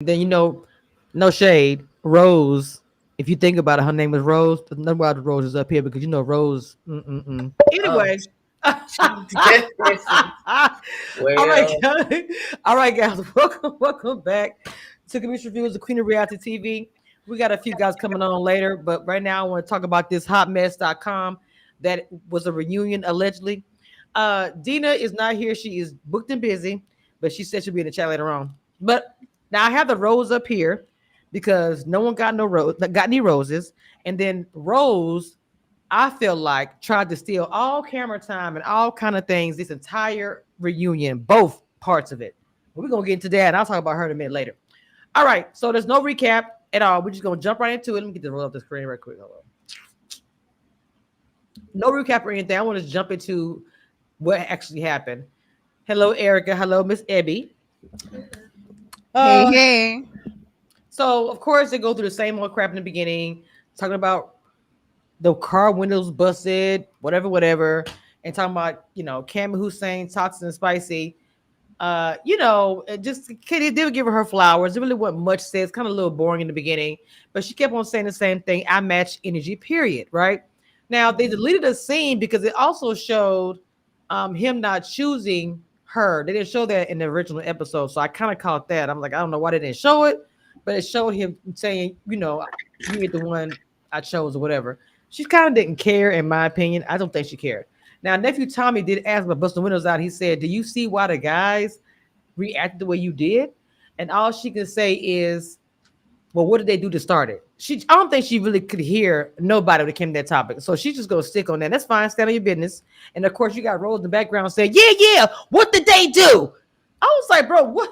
Then no shade. Rose. If you think about it, her name is Rose. There's nothing about the Rose is up here because Rose. Oh, Anyway. she did listen. All right, Well, guys. All right, guys. Welcome back to Commission Reviews, the Queen of Reality TV. We got a few guys coming on later, but right now I want to talk about this hotmess.com that was a reunion allegedly. Dina is not here. She is booked and busy, but she said she'll be in the chat later on. But now I have the rose up here because no one got any roses. And then Rose, I feel like, tried to steal all camera time and all kind of things this entire reunion, both parts of it. But we're gonna get into that, and I'll talk about her in a minute later. All right, so there's no recap at all. We're just gonna jump right into it. Let me get the roll up the screen right quick. Hold on. No recap or anything. I want to jump into what actually happened. Hello, Erica. Hello, Miss Ebby. Hey, Uh, hey. so of course they go through the same old crap in the beginning, talking about the car windows busted, whatever, and talking about Cam Hussein, toxic and spicy. It just Katie did give her flowers. It really wasn't much said. It's kind of a little boring in the beginning, but she kept on saying the same thing. I match energy, period. Right now, they deleted a scene because it also showed him not choosing her. They didn't show that in the original episode, so I kind of caught that. I'm like, I don't know why they didn't show it, but it showed him saying, you ain't the one I chose or whatever. She kind of didn't care, in my opinion. I don't think she cared. Now, nephew Tommy did ask about busting windows out. He said, "Do you see why the guys reacted the way you did?" And all she can say is, "Well, what did they do to start it?" I don't think she really could hear nobody when it came to that topic. So she's just gonna stick on that. That's fine. Stand on your business. And of course, you got Rose in the background saying, "Yeah. What did they do?" I was like, "Bro, what?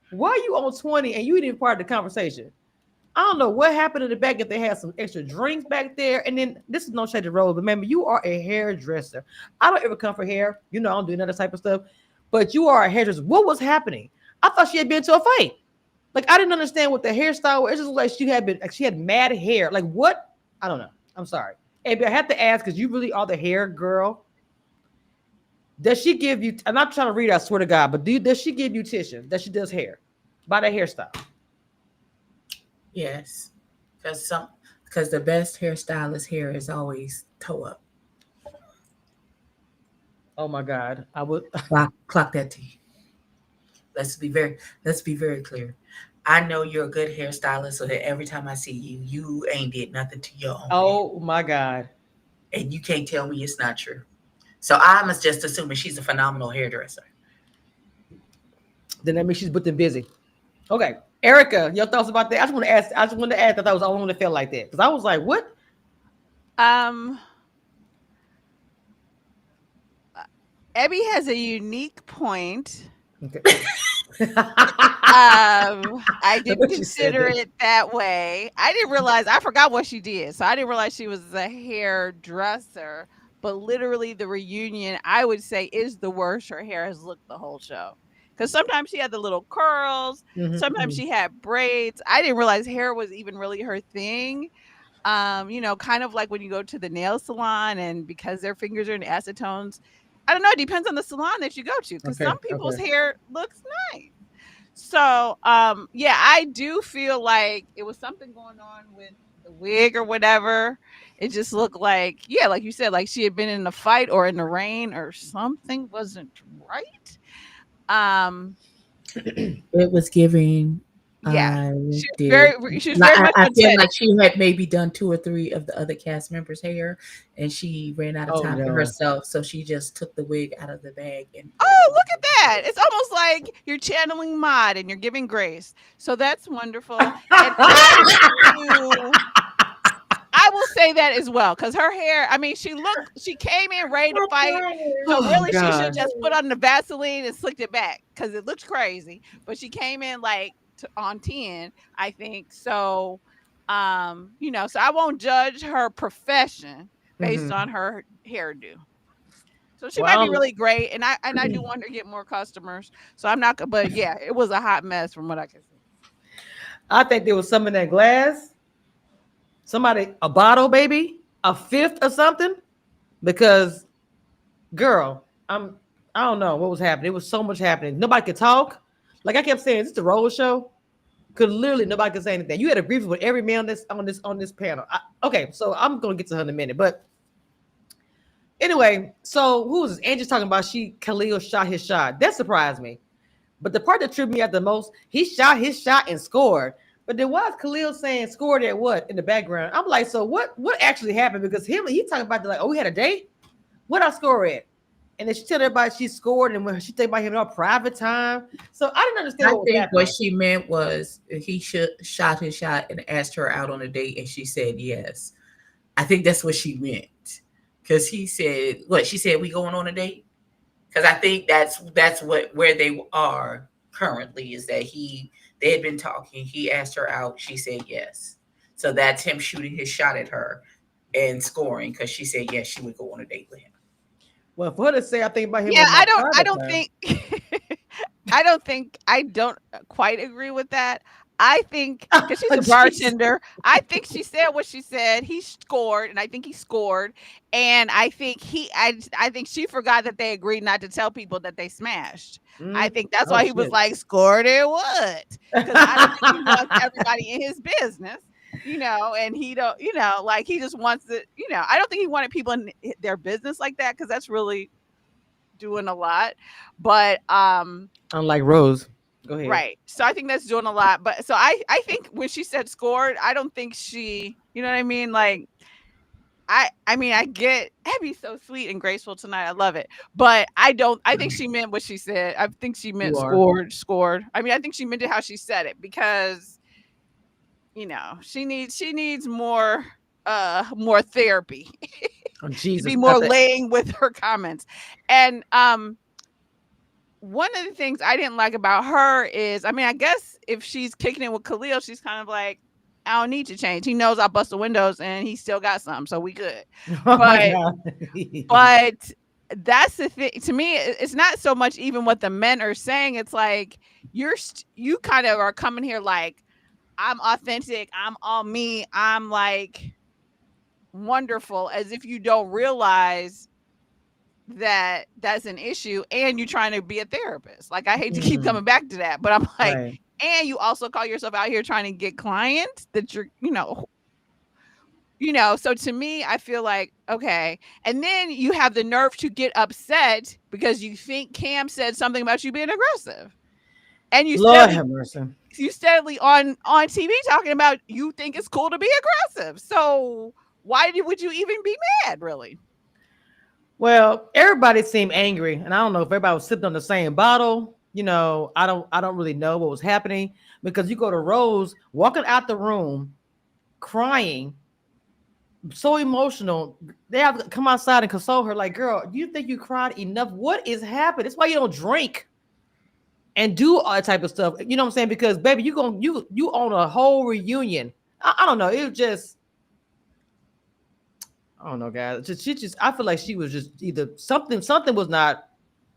Why are you on 20 and you ain't even part of the conversation?" I don't know what happened in the back if they had some extra drinks back there. And then this is no shade to Rose, but remember, you are a hairdresser. I don't ever come for hair. I don't do none of that type of stuff. But you are a hairdresser. What was happening? I thought she had been to a fight. Like I didn't understand what the hairstyle was. It just like she had mad hair. Like what? I don't know. I'm sorry. Abby, I have to ask because you really are the hair girl. Does she give you? I'm not trying to read. I swear to God, but does she give you tissue that she does hair by that hairstyle? yes, because the best hairstylist hair is always toe up. Oh my God, I would. Clock that T. Let's be very clear. I know you're a good hairstylist, so that every time I see you, you ain't did nothing to your own hair, Oh my God. and you can't tell me it's not true. So I'm just assuming she's a phenomenal hairdresser. Then that means she's booked and busy. Okay, Erica, your thoughts about that? I just want to ask. I just wanted to ask that I was the only one that felt like that because I was like, what? Um, Abby has a unique point. Okay. I didn't What you said consider there. it that way. I didn't realize, I forgot what she did. So I didn't realize she was a hairdresser. But literally, the reunion, I would say, is the worst her hair has looked the whole show. Because sometimes she had the little curls, sometimes Mhm. she had braids. I didn't realize hair was even really her thing. Kind of like when you go to the nail salon and because their fingers are in acetones. I don't know, it depends on the salon that you go to because Okay. some people's Okay. hair looks nice. So, yeah, I do feel like it was something going on with the wig or whatever. It just looked like, yeah, like you said, like she had been in a fight or in the rain or something wasn't right. Um, It was giving. yeah, I she was did. she was very much I feel like unsteady. she had maybe done two or three of the other cast members' hair, and she ran out of Oh time for no. herself, so she just took the wig out of the bag and put it Oh, on look at her that. head. It's almost like you're channeling Maud and you're giving grace. So that's wonderful. And I will say that as well because her hair, I mean, she came in ready to fight. So Oh really, she should God. just put on the Vaseline and slicked it back because it looks crazy. But she came in like on 10, I think. So, so I won't judge her profession based on Hmm. her hairdo. So she might be Well, really great, and I do want her to get more customers. So I'm not, but yeah, it was a hot mess from what I can see. I think there was some in that glass. Somebody a bottle, baby, a fifth or something. Because, girl, I don't know what was happening. It was so much happening. Nobody could talk. Like I kept saying, is this the roll show? Because literally nobody could say anything. You had a brief with every man on this panel. Okay, so I'm gonna get to her in a minute, but anyway, so who was this? Angie's talking about Khalil shot his shot. That surprised me. But the part that tripped me out the most, he shot his shot and scored. But there was Khalil saying scored at what in the background. I'm like, so what actually happened? Because he talking about like, oh, we had a date. What I score at? And then she tell everybody she scored, and when she think about him in our private time. So I didn't understand I what was think what happening. she meant was he should shot his shot and asked her out on a date, and she said yes. I think that's what she meant. Because he said what she said, we going on a date? Because I think that's what where they are currently is that they had been talking. He asked her out. She said yes. So that's him shooting his shot at her and scoring because she said yes, she would go on a date with him. Well, for her to say I think about him Yeah, in my I private don't time. think I don't quite agree with that. I think because she's a Jeez. bartender, I think she said what she said. He scored, and I think he scored, and I think she forgot that they agreed not to tell people that they smashed. I Mm. think that's Oh why he was shit. like, "Scored it what?" Because I don't think he wants everybody in his business, and he don't, like he just wants it. I don't think he wanted people in their business like that because that's really doing a lot. But Unlike Rose. Go ahead. right. So I think that's doing a lot. But so I think when she said scored, I don't think she, you know what I mean? Like I mean I get Abby's so sweet and graceful tonight. I love it. But I think she meant what she said. I think she meant You are. scored. I mean, I think she meant it how she said it because, she needs more therapy Oh, to be Jesus. more laying with her comments. And one of the things I didn't like about her is, I mean, I guess if she's kicking it with Khalil, she's kind of like, I don't need to change. He knows I'll bust the windows and he still got some, so we good. Oh my But God. but that's the thing. To me, it's not so much even what the men are saying. It's like you kind of are coming here like I'm authentic, I'm all me, I'm like wonderful, as if you don't realize that that's an issue and you're trying to be a therapist. Like I hate to keep Mm, coming back to that, but I'm like, right. and you also call yourself out here trying to get clients that so to me I feel like okay. And then you have the nerve to get upset because you think Cam said something about you being aggressive. And Lord have mercy. you steadily on TV talking about you think it's cool to be aggressive. So would you even be mad really? Well, everybody seemed angry, and I don't know if everybody was sipping on the same bottle. I don't really know what was happening because you go to Rose walking out the room, crying, so emotional. They have to come outside and console her. Like, girl, do you think you cried enough? What is happening? That's why you don't drink and do all that type of stuff. You know what I'm saying? Because baby, you own a whole reunion. I don't know. It was just I don't know, guys. She just I feel like she was just either something was not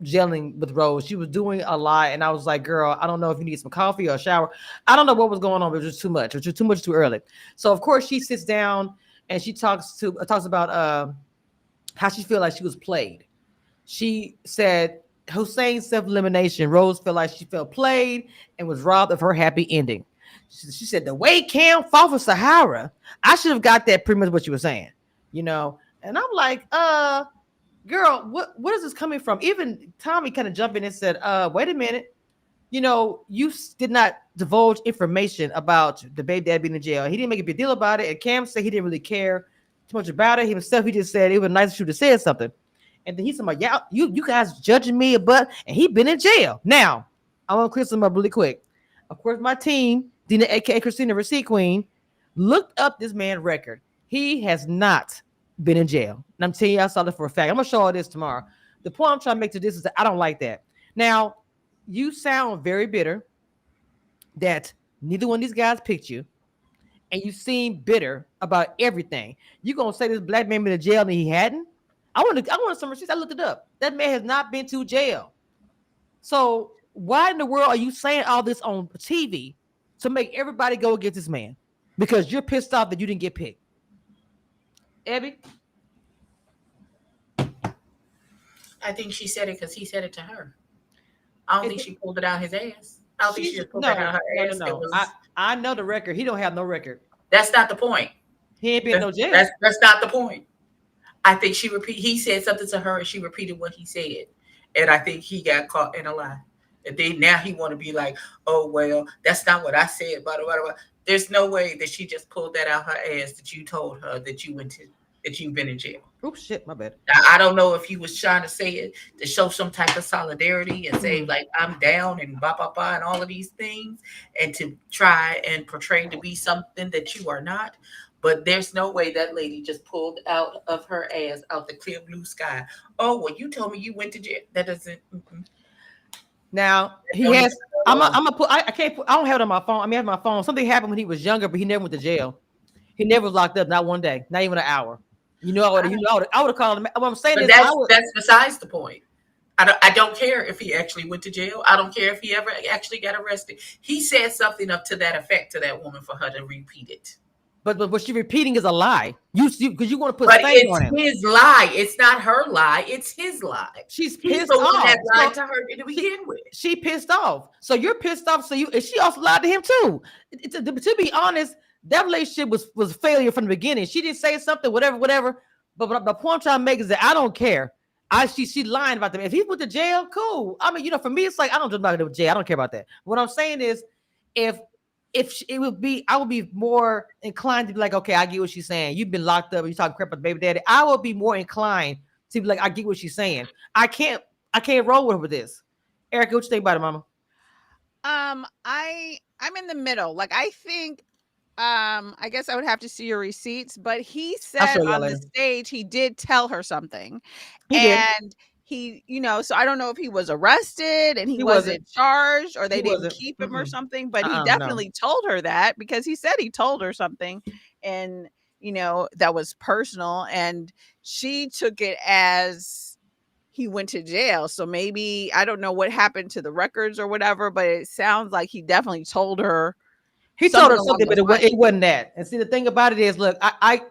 gelling with Rose. She was doing a lot, and I was like, girl, I don't know if you need some coffee or a shower. I don't know what was going on, but it was just too much. It was just too much too early. So of course she sits down and she talks about how she feel like she was played. She said Hussein's self-elimination. Rose felt like she felt played and was robbed of her happy ending. She said the way Cam fought for Sahara, I should have got that pretty much what you were saying, And I'm like, girl, what is this coming from? Even Tommy kind of jumped in and said, wait a minute. You did not divulge information about the baby dad being in jail. He didn't make a big deal about it. And Cam said he didn't really care too much about it himself. He just said it was nice if you have said something. And then he said, yeah, you guys judging me, but and he been in jail. Now, I want to clear something up really quick. Of course, my team, Dina, aka Christina Receipt Queen, looked up this man's record. He has not been in jail. And I'm telling you, I saw that for a fact. I'm gonna show all this tomorrow. The point I'm trying to make to this is that I don't like that. Now, you sound very bitter that neither one of these guys picked you, and you seem bitter about everything. You gonna say this black man been in jail and he hadn't? I want some receipts. I looked it up. That man has not been to jail. So why in the world are you saying all this on TV to make everybody go against this man? Because you're pissed off that you didn't get picked. Abby? I think she said it because he said it to her. I don't think she pulled it out his ass. I don't think she just pulled that out of her ass. It No. was. I know the record. He don't have no record. That's not the point. He ain't been in no jail. That's not the point. I think he said something to her and she repeated what he said. And I think he got caught in a lie. And then now he want to be like, oh, well, that's not what I said. Blah, blah, blah, blah. There's no way that she just pulled that out her ass that you told her that you've been in jail. Oh, shit, my bad. I don't know if he was trying to say it to show some type of solidarity and say, like, I'm down and blah, blah, blah, and all of these things, and to try and portray to be something that you are not. But there's no way that lady just pulled out of her ass out the clear blue sky. Oh, well, you told me you went to jail. That doesn't. Now he has. I'm gonna put. I can't put. I don't have it on my phone. I mean, I have my phone. Something happened when he was younger, but he never went to jail. He never was locked up. Not one day. Not even an hour. I would have called him. What I'm saying is, that's besides the point. I don't care if he actually went to jail. I don't care if he ever actually got arrested. He said something up to that effect to that woman for her to repeat it. But what she's repeating is a lie. Because you want to put stank on him. It's his lie. It's not her lie. It's his lie. She's pissed off. That lied to her to begin with. She pissed off. So you're pissed off. So she also lied to him too. To be honest, that relationship was a failure from the beginning. She didn't say something, whatever. But the point I'm trying to make is that I don't care. She lying about them. If he went to jail, cool. I mean, for me, it's like I don't just about to go to jail. I don't care about that. What I'm saying is, if it would be, I would be more inclined to be like, okay, I get what she's saying. You've been locked up. You talking crap about the baby daddy. I would be more inclined to be like, I get what she's saying. I can't roll with her with this. Erica, what you think about it, Mama? I'm in the middle. Like, I think, I guess I would have to see your receipts, but he said on the stage he did tell her something, he, so I don't know if he was arrested and he wasn't charged or they didn't keep him or something, but he definitely told her that because he said he told her something and, that was personal and she took it as he went to jail. So maybe, I don't know what happened to the records or whatever, but it sounds like he definitely told her. He told her something, but it wasn't that. And see, the thing about it is, look, I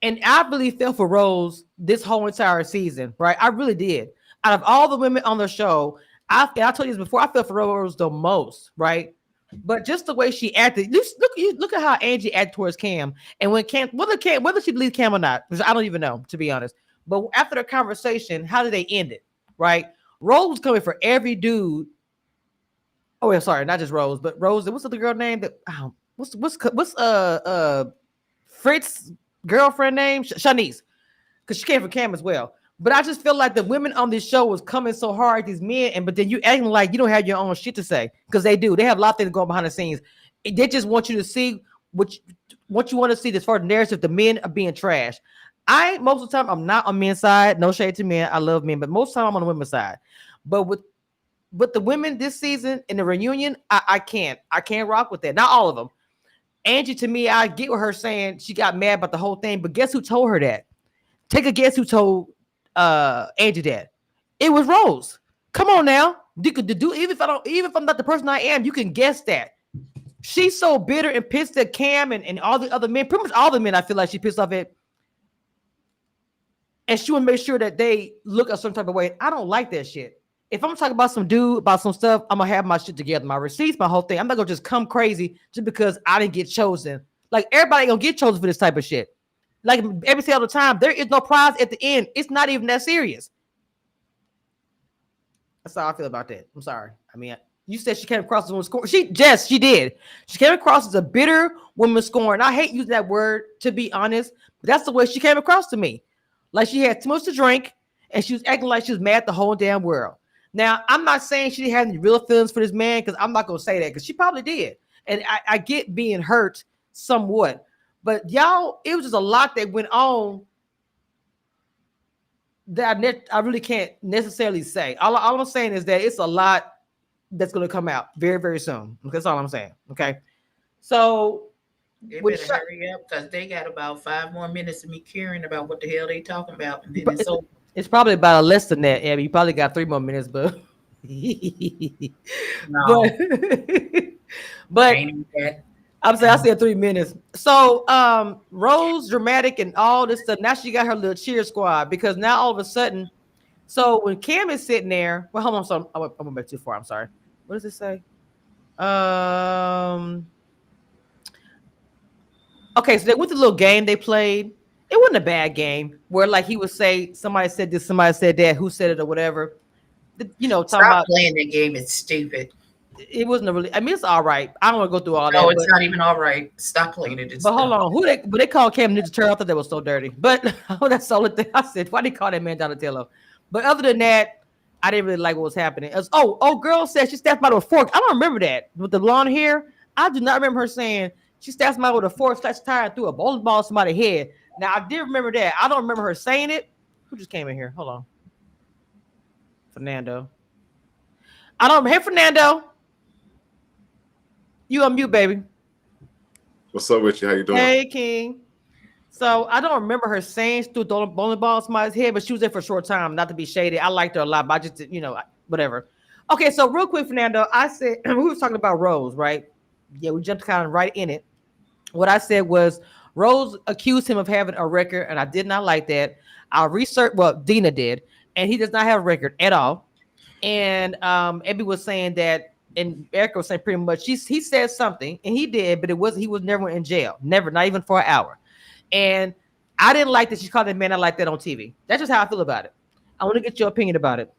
and I really felt for Rose this whole entire season, right? I really did. Out of all the women on the show, I told you this before, I felt for Rose the most, right? But just the way she acted, look at how Angie acted towards Cam. And when whether she believes Cam or not, because I don't even know, to be honest. But after the conversation, how did they end it, right? Rose was coming for every dude. Oh, yeah, sorry, not just Rose, but Rose. What's the girl name? That what's Fritz girlfriend name? Shanice, because she came from Cam as well. But I just feel like the women on this show was coming so hard at these men, but then you acting like you don't have your own shit to say because they do. They have a lot of things going behind the scenes. They just want you to see what you want to see as far as narrative. The men are being trash. Most of the time I'm not on men's side. No shade to men. I love men, but most of the time I'm on the women's side. But with the women this season in the reunion, I can't rock with that. Not all of them. Angie, to me, I get what her saying. She got mad about the whole thing, but guess who told her that? Take a guess who told Angie that? It was Rose. Come on now. Even if I'm not the person I am, you can guess that. She's so bitter and pissed at Cam and all the other men, pretty much all the men I feel like she pissed off at. And she would make sure that they look a certain type of way. I don't like that shit. If I'm talking about some dude, about some stuff, I'm gonna have my shit together, my receipts, my whole thing. I'm not gonna just come crazy just because I didn't get chosen. Like everybody gonna get chosen for this type of shit. Like every single time, there is no prize at the end. It's not even that serious. That's how I feel about that. I'm sorry. I mean, you said she came across as a woman scorn. She did. She came across as a bitter woman scorn. I hate using that word, to be honest, but that's the way she came across to me. Like she had too much to drink and she was acting like she was mad at the whole damn world. Now, I'm not saying she didn't have any real feelings for this man because I'm not going to say that because she probably did. And I get being hurt somewhat. But y'all, it was just a lot that went on that I really can't necessarily say. All I'm saying is that it's a lot that's going to come out very, very soon. That's all I'm saying. Okay. So they better hurry up because they got about 5 more minutes of me caring about what the hell they talking about. And then it's over. It's probably about less than that. Yeah, you probably got 3 more minutes, but no. but I'm saying I said 3 minutes. So Rose dramatic and all this stuff. Now she got her little cheer squad because now all of a sudden, so when Cam is sitting there, well, hold on, so I went back too far. I'm sorry. What does it say? Um. Okay, so they went to the little game they played. It wasn't a bad game where like he would say somebody said this, somebody said that, who said it or whatever. You know, talking Stop about playing that game. It's stupid. it wasn't a really. I mean, it's all right. I don't want to go through all No, that, it's not even all right. Stop playing it. It's but hold dumb. on, but they called Cam Ninja Turtle. I thought that was so dirty. But that's the only thing I said. Why they call that man Donatello? But other than that, I didn't really like what was happening. It was, girl said she stabbed somebody with a fork. I don't remember that with the blonde hair. I do not remember her saying she stabbed somebody with a fork, slashed tire, and threw a bowling ball to somebody's head. Now I did remember that. I don't remember her saying it. Who just came in here? Hold on, Fernando. I don't. Hey, Fernando, you on mute, baby. What's up with you? How you doing? Hey, King. So I don't remember her saying she threw a bowling ball to somebody's head, but she was there for a short time. Not to be shady, I liked her a lot, but I just, whatever. Okay, so real quick, Fernando, I said we were talking about Rose, right? Yeah, we jumped kind of right in it. What I said was Rose accused him of having a record, and I did not like that. I researched, well, Dina did, and he does not have a record at all. And Ebby was saying that, and Erica was saying pretty much he said something, and he did, but he was never in jail, never, not even for an hour. And I didn't like that she called that man out like that on TV. That's just how I feel about it. I want to get your opinion about it.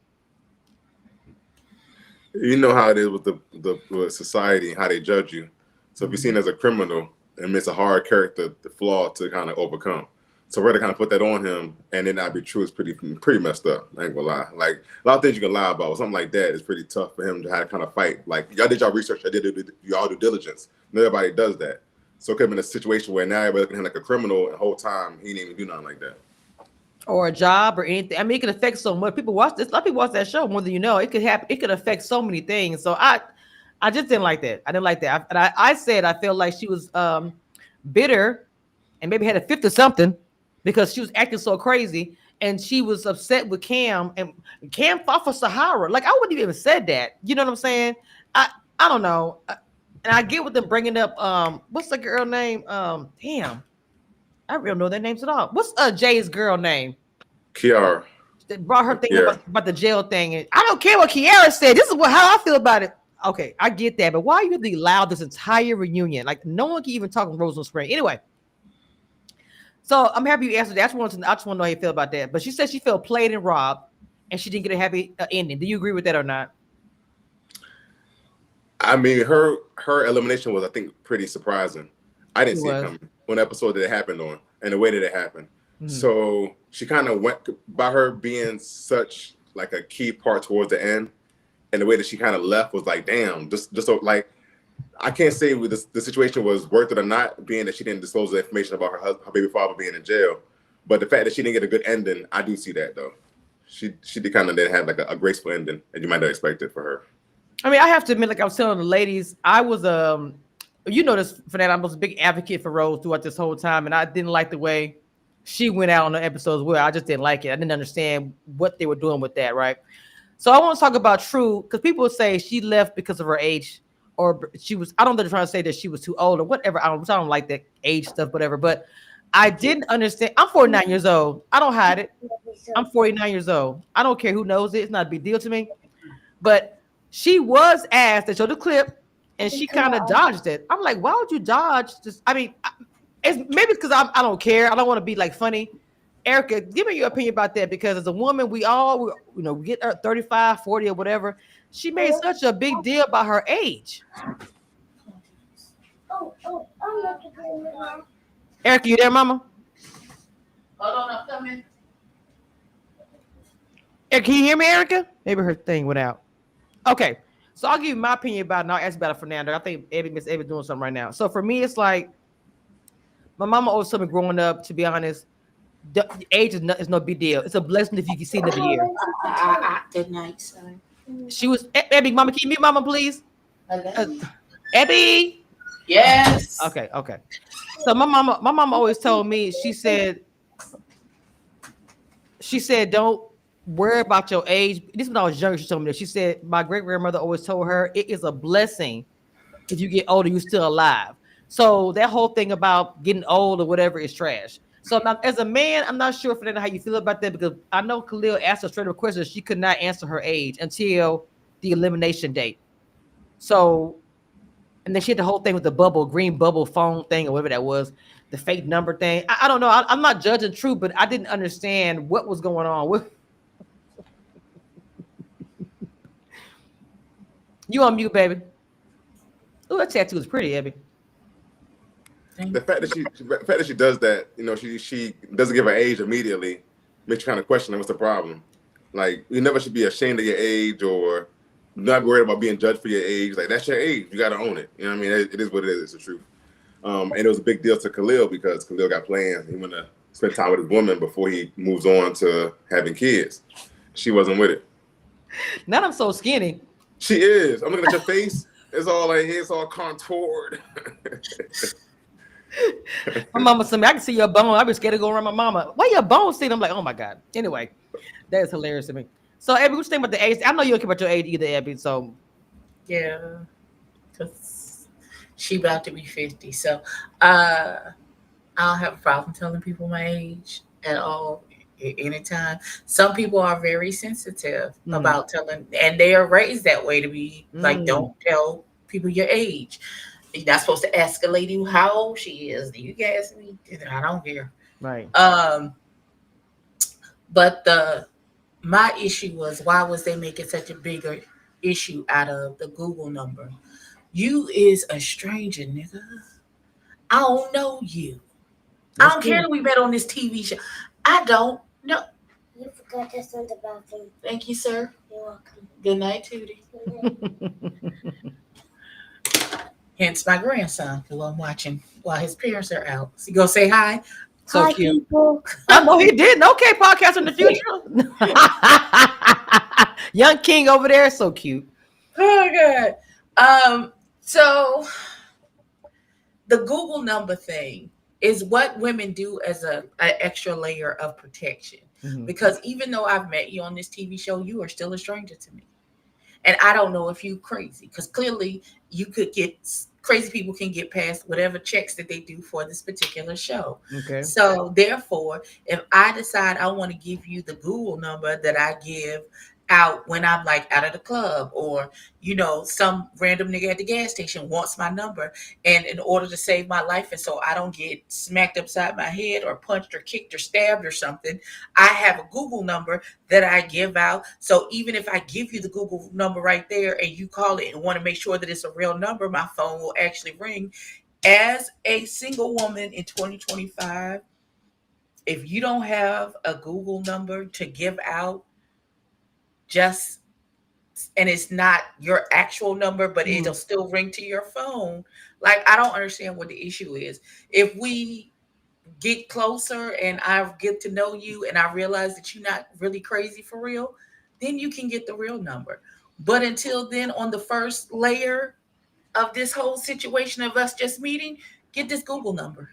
You know how it is with with society and how they judge you. So if you're seen as a criminal, and it's a hard character, the flaw to kind of overcome. So we're to kind of put that on him and then not be true is pretty messed up. I ain't gonna lie. Like a lot of things you can lie about. Something like that is pretty tough for him to have to kind of fight. Like y'all did y'all research, y'all due diligence. Not everybody does that. So it could have been a situation where now everybody looking at him like a criminal, and the whole time he didn't even do nothing like that. Or a job or anything. I mean, it can affect so much. People watch this. A lot of people watch that show more than you know. It could happen. It could affect so many things. So I just didn't like that. I didn't like that. I said I felt like she was bitter and maybe had a fifth or something because she was acting so crazy and she was upset with Cam, and Cam fought for Sahara. Like I wouldn't even have said that. You know what I'm saying? I don't know. And I get with them bringing up what's the girl name? Damn. I don't really know their names at all. What's Jay's girl name? Kiara. They brought her thing Yeah. about the jail thing. And I don't care what Kiara said. This is how I feel about it. Okay, I get that, but why you have to allow this entire reunion? Like no one can even talk on Rose on Spring. Anyway, so I'm happy you answered that. I just want to know how you feel about that. But she said she felt played and robbed, and she didn't get a happy ending. Do you agree with that or not? I mean, her elimination was, I think, pretty surprising. I didn't see it coming. One episode that it happened on, and the way that it happened. Mm-hmm. So she kind of went by her being such like a key part towards the end, and the way that she kind of left was like, damn, just so like I can't say the situation was worth it or not, being that she didn't disclose the information about her baby father being in jail. But the fact that she didn't get a good ending, I do see that though. She did kind of didn't have like a graceful ending, and you might have expected for her. I mean, I have to admit, like I was telling the ladies, I was you know this, for that I was a big advocate for Rose throughout this whole time, and I didn't like the way she went out on the episodes where I just didn't like it. I didn't understand what they were doing with that, right? So I want to talk about True, because people say she left because of her age, or she was, I don't know, they're trying to say that she was too old or whatever. I don't like that age stuff, whatever. But I didn't understand. I'm 49 years old. I don't hide it. I'm 49 years old. I don't care who knows it. It's not a big deal to me. But she was asked to show the clip, and she kind of dodged it. I'm like, why would you dodge this? I mean, maybe it's because I don't care. I don't want to be like funny. Erica, give me your opinion about that, because as a woman, we get 35, 40 or whatever. She made such a big deal about her age. Erica, you there, mama? Hold on, I'm coming. Erica, can you hear me, Erica? Maybe her thing went out. Okay, so I'll give you my opinion about it, and I'll ask about it, Fernando. I think Miss Abby's doing something right now. So for me, it's like, my mama always told me growing up, to be honest, the age is no big deal. It's a blessing if you can see another year. Good night, son. She was, Abby, mama, can you mute mama, please? Abby. Yes. Okay. So my mama always told me, she said, don't worry about your age. This is when I was younger. She told me that. She said my great grandmother always told her it is a blessing if you get older, you're still alive. So that whole thing about getting old or whatever is trash. So now, as a man, I'm not sure how you feel about that, because I know Khalil asked her straight up questions. She could not answer her age until the elimination date. So And then she had the whole thing with the bubble, green bubble phone thing or whatever that was, the fake number thing. I don't know. I'm not judging Truth, but I didn't understand what was going on. You on mute, baby. Oh, that tattoo is pretty, Abby. The fact that she does that, you know, she doesn't give her age immediately, makes you kind of question what's the problem. Like, you never should be ashamed of your age or not worried about being judged for your age. Like, that's your age. You got to own it. You know what I mean? It is what it is. It's the truth. And it was a big deal to Khalil because Khalil got plans. He want to spend time with his woman before he moves on to having kids. She wasn't with it. Now I'm so skinny. She is. I'm looking at your face. It's all like, it's all contoured. My mama said, I can see your bone. I was scared to go around my mama. Why your bones seen? I'm like, oh my God. Anyway, that is hilarious to me. So, Abby, what you think about the age? I know you don't care about your age either, Abby. So, yeah, because she about to be 50. So, I don't have a problem telling people my age at all, anytime. Some people are very sensitive about telling, and they are raised that way to be like, don't tell people your age. You're not supposed to ask a lady how old she is. You can ask me. I don't care. Right. But my issue was, why was they making such a bigger issue out of the Google number? You is a stranger, nigga. I don't know you. I don't care that we met on this TV show. I don't know. You forgot this on the bathroom. Thank you, sir. You're welcome. Good night, Tootie. Hence my grandson, who I'm watching while his parents are out. So you go say hi. So Hi, cute. people. I know he didn't. Okay, podcast in the future. Young King over there, so cute. Oh God. So the Google number thing is what women do as an extra layer of protection. Because even though I've met you on this TV show, you are still a stranger to me. And I don't know if you crazy, because clearly you could get, crazy people can get past whatever checks that they do for this particular show. Okay. So therefore, if I decide I want to give you the Google number that I give out when I'm like out of the club, or, you know, some random nigga at the gas station wants my number, and in order to save my life and so I don't get smacked upside my head or punched or kicked or stabbed or something, I have a Google number that I give out. So even if I give you the Google number right there and you call it and want to make sure that it's a real number, my phone will actually ring. As a single woman in 2025, if you don't have a Google number to give out, and it's not your actual number, but it'll still ring to your phone. Like, I don't understand what the issue is. If we get closer and I get to know you and I realize that you're not really crazy for real, then you can get the real number. But until then, on the first layer of this whole situation of us just meeting, get this Google number.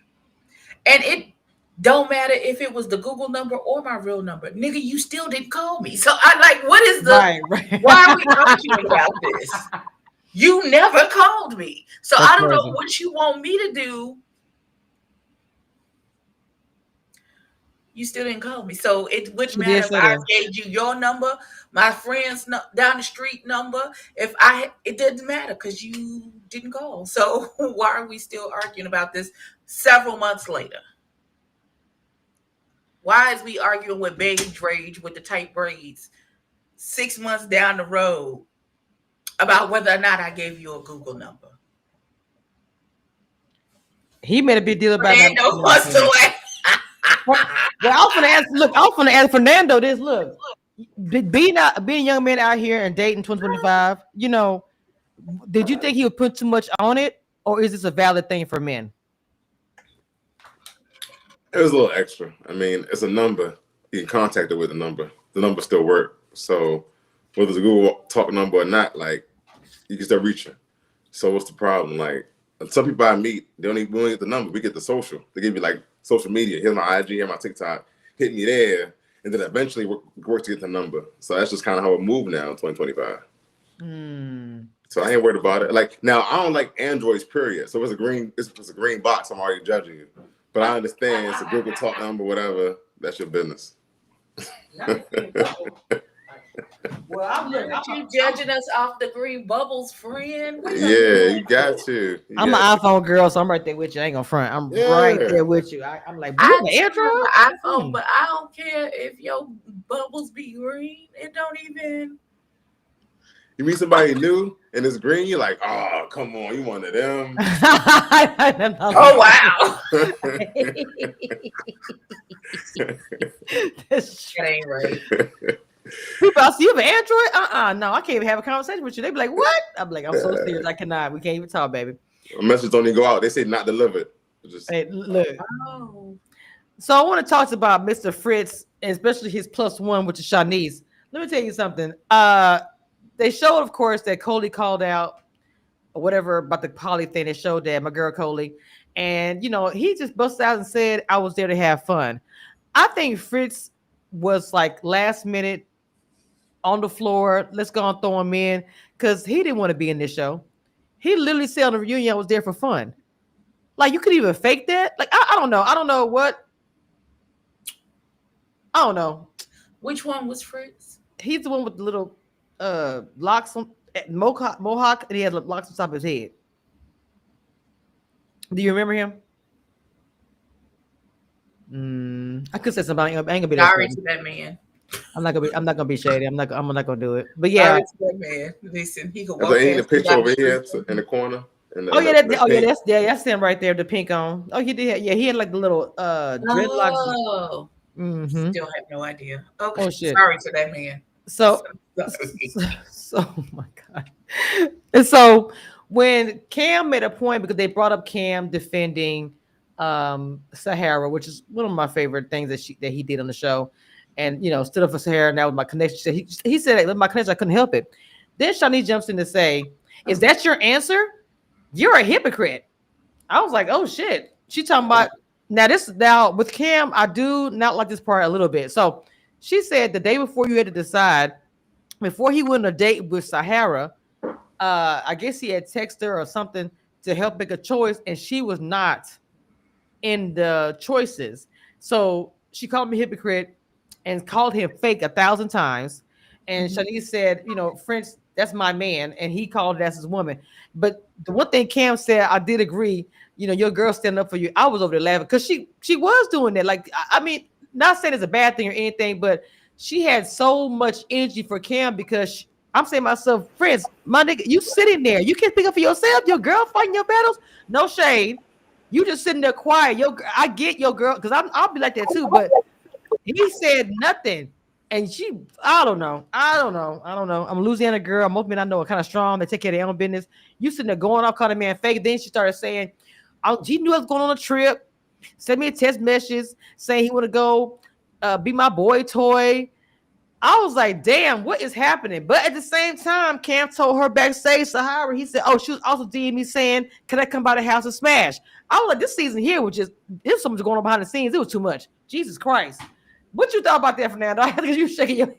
And it don't matter if it was the Google number or my real number. Nigga, you still didn't call me. So I'm like, what is the, right. why are we arguing about this? You never called me. So That's I don't crazy. know what you want me to do. You still didn't call me. So it wouldn't matter if I gave you your number, my friend's down the street number. It doesn't matter because you didn't call. So why are we still arguing about this several months later? Why is we arguing with beige rage with the tight braids 6 months down the road about whether or not I gave you a Google number? He made a big deal about it. Well, I was gonna ask Fernando this. Look, being a young man out here and dating 2025, you know, did you think he would put too much on it, or is this a valid thing for men? It was a little extra. I mean, it's a number. You can contact her with a number. The number still works. So whether it's a Google Talk number or not, like, you can still reach her. So what's the problem? Like, some people I meet, we don't get the number. We get the social. They give you like social media. Here's my IG, here's my TikTok. Hit me there. And then eventually work to get the number. So that's just kind of how it moved now in 2025. So I ain't worried about it. Like, now I don't like Androids, period. So if it's a green box, I'm already judging you. But I understand it's a Google Talk number, whatever. That's your business. Well, I'm You judging us off the green bubbles, friend? Yeah, you got to. I'm an iPhone girl, so I'm right there with you. I ain't gonna front. I'm right there with you. I'm like, you I have an too Android? have an iPhone, but I don't care if your bubbles be green. It don't even. You meet somebody new and it's green, you're like, oh, come on, you one of them. Oh wow. That ain't right. People, I see you have an Android? No, I can't even have a conversation with you. They be like, what? I'm like, I'm so serious. I cannot. We can't even talk, baby. A message don't even go out. They say not delivered. Just... Hey, look. Oh. So I want to talk about Mr. Fritz, and especially his plus one, which is Shanice. Let me tell you something. They showed, of course, that Coley called out or whatever about the poly thing. They showed that my girl Coley, and he just busted out and said, "I was there to have fun." I think Fritz was like last minute on the floor. Let's go and throw him in because he didn't want to be in this show. He literally said on the reunion, "I was there for fun." Like you could even fake that. Like I don't know. I don't know what. I don't know. Which one was Fritz? He's the one with the little locks on mohawk, and he had locks on top of his head. Do you remember him? I could say somebody. I ain't gonna be that. Sorry to that man. I'm not gonna be shady. I'm not gonna do it. But yeah, sorry to that man. Listen, he could walk. Ain't the picture over here in the corner. That's him right there, the pink on. Oh, he did. Yeah, he had like the little dreadlocks. Oh, still have no idea. Okay, shit. Sorry to that man. So oh my god. And so when Cam made a point, because they brought up Cam defending Sahara, which is one of my favorite things that he did on the show, and stood up for Sahara, and that was my connection. He said my connection, I couldn't help it. Then Shani jumps in to say, "Is that your answer? You're a hypocrite." I was like, "Oh shit." She talking about now with Cam. I do not like this part a little bit. So she said the day before you had to decide, before he went on a date with Sahara, I guess he had texted her or something to help make a choice, and she was not in the choices. So she called me hypocrite and called him fake 1,000 times. And Shanice said, Fritz, that's my man, and he called that's his woman. But the one thing Cam said, I did agree. Your girl standing up for you. I was over there laughing because she was doing that. Like, I mean, not saying it's a bad thing or anything, but she had so much energy for Cam because I'm saying to myself, Fritz, my nigga, you sitting there. You can't pick up for yourself. Your girl fighting your battles. No shade. You just sitting there quiet. I get your girl because I'll be like that too. But he said nothing. And I don't know. I'm a Louisiana girl. Most men I know are kind of strong. They take care of their own business. You sitting there going off, calling a man fake. Then she started saying, he knew I was going on a trip. Sent me a text message saying he want to go be my boy toy. I was like, damn, what is happening? But at the same time, Cam told her backstage, Sahara, he said, she was also DMing me saying, can I come by the house and smash? I was like, this season here was there's so much going on behind the scenes. It was too much. Jesus Christ. What you thought about that, Fernando? I think you shaking your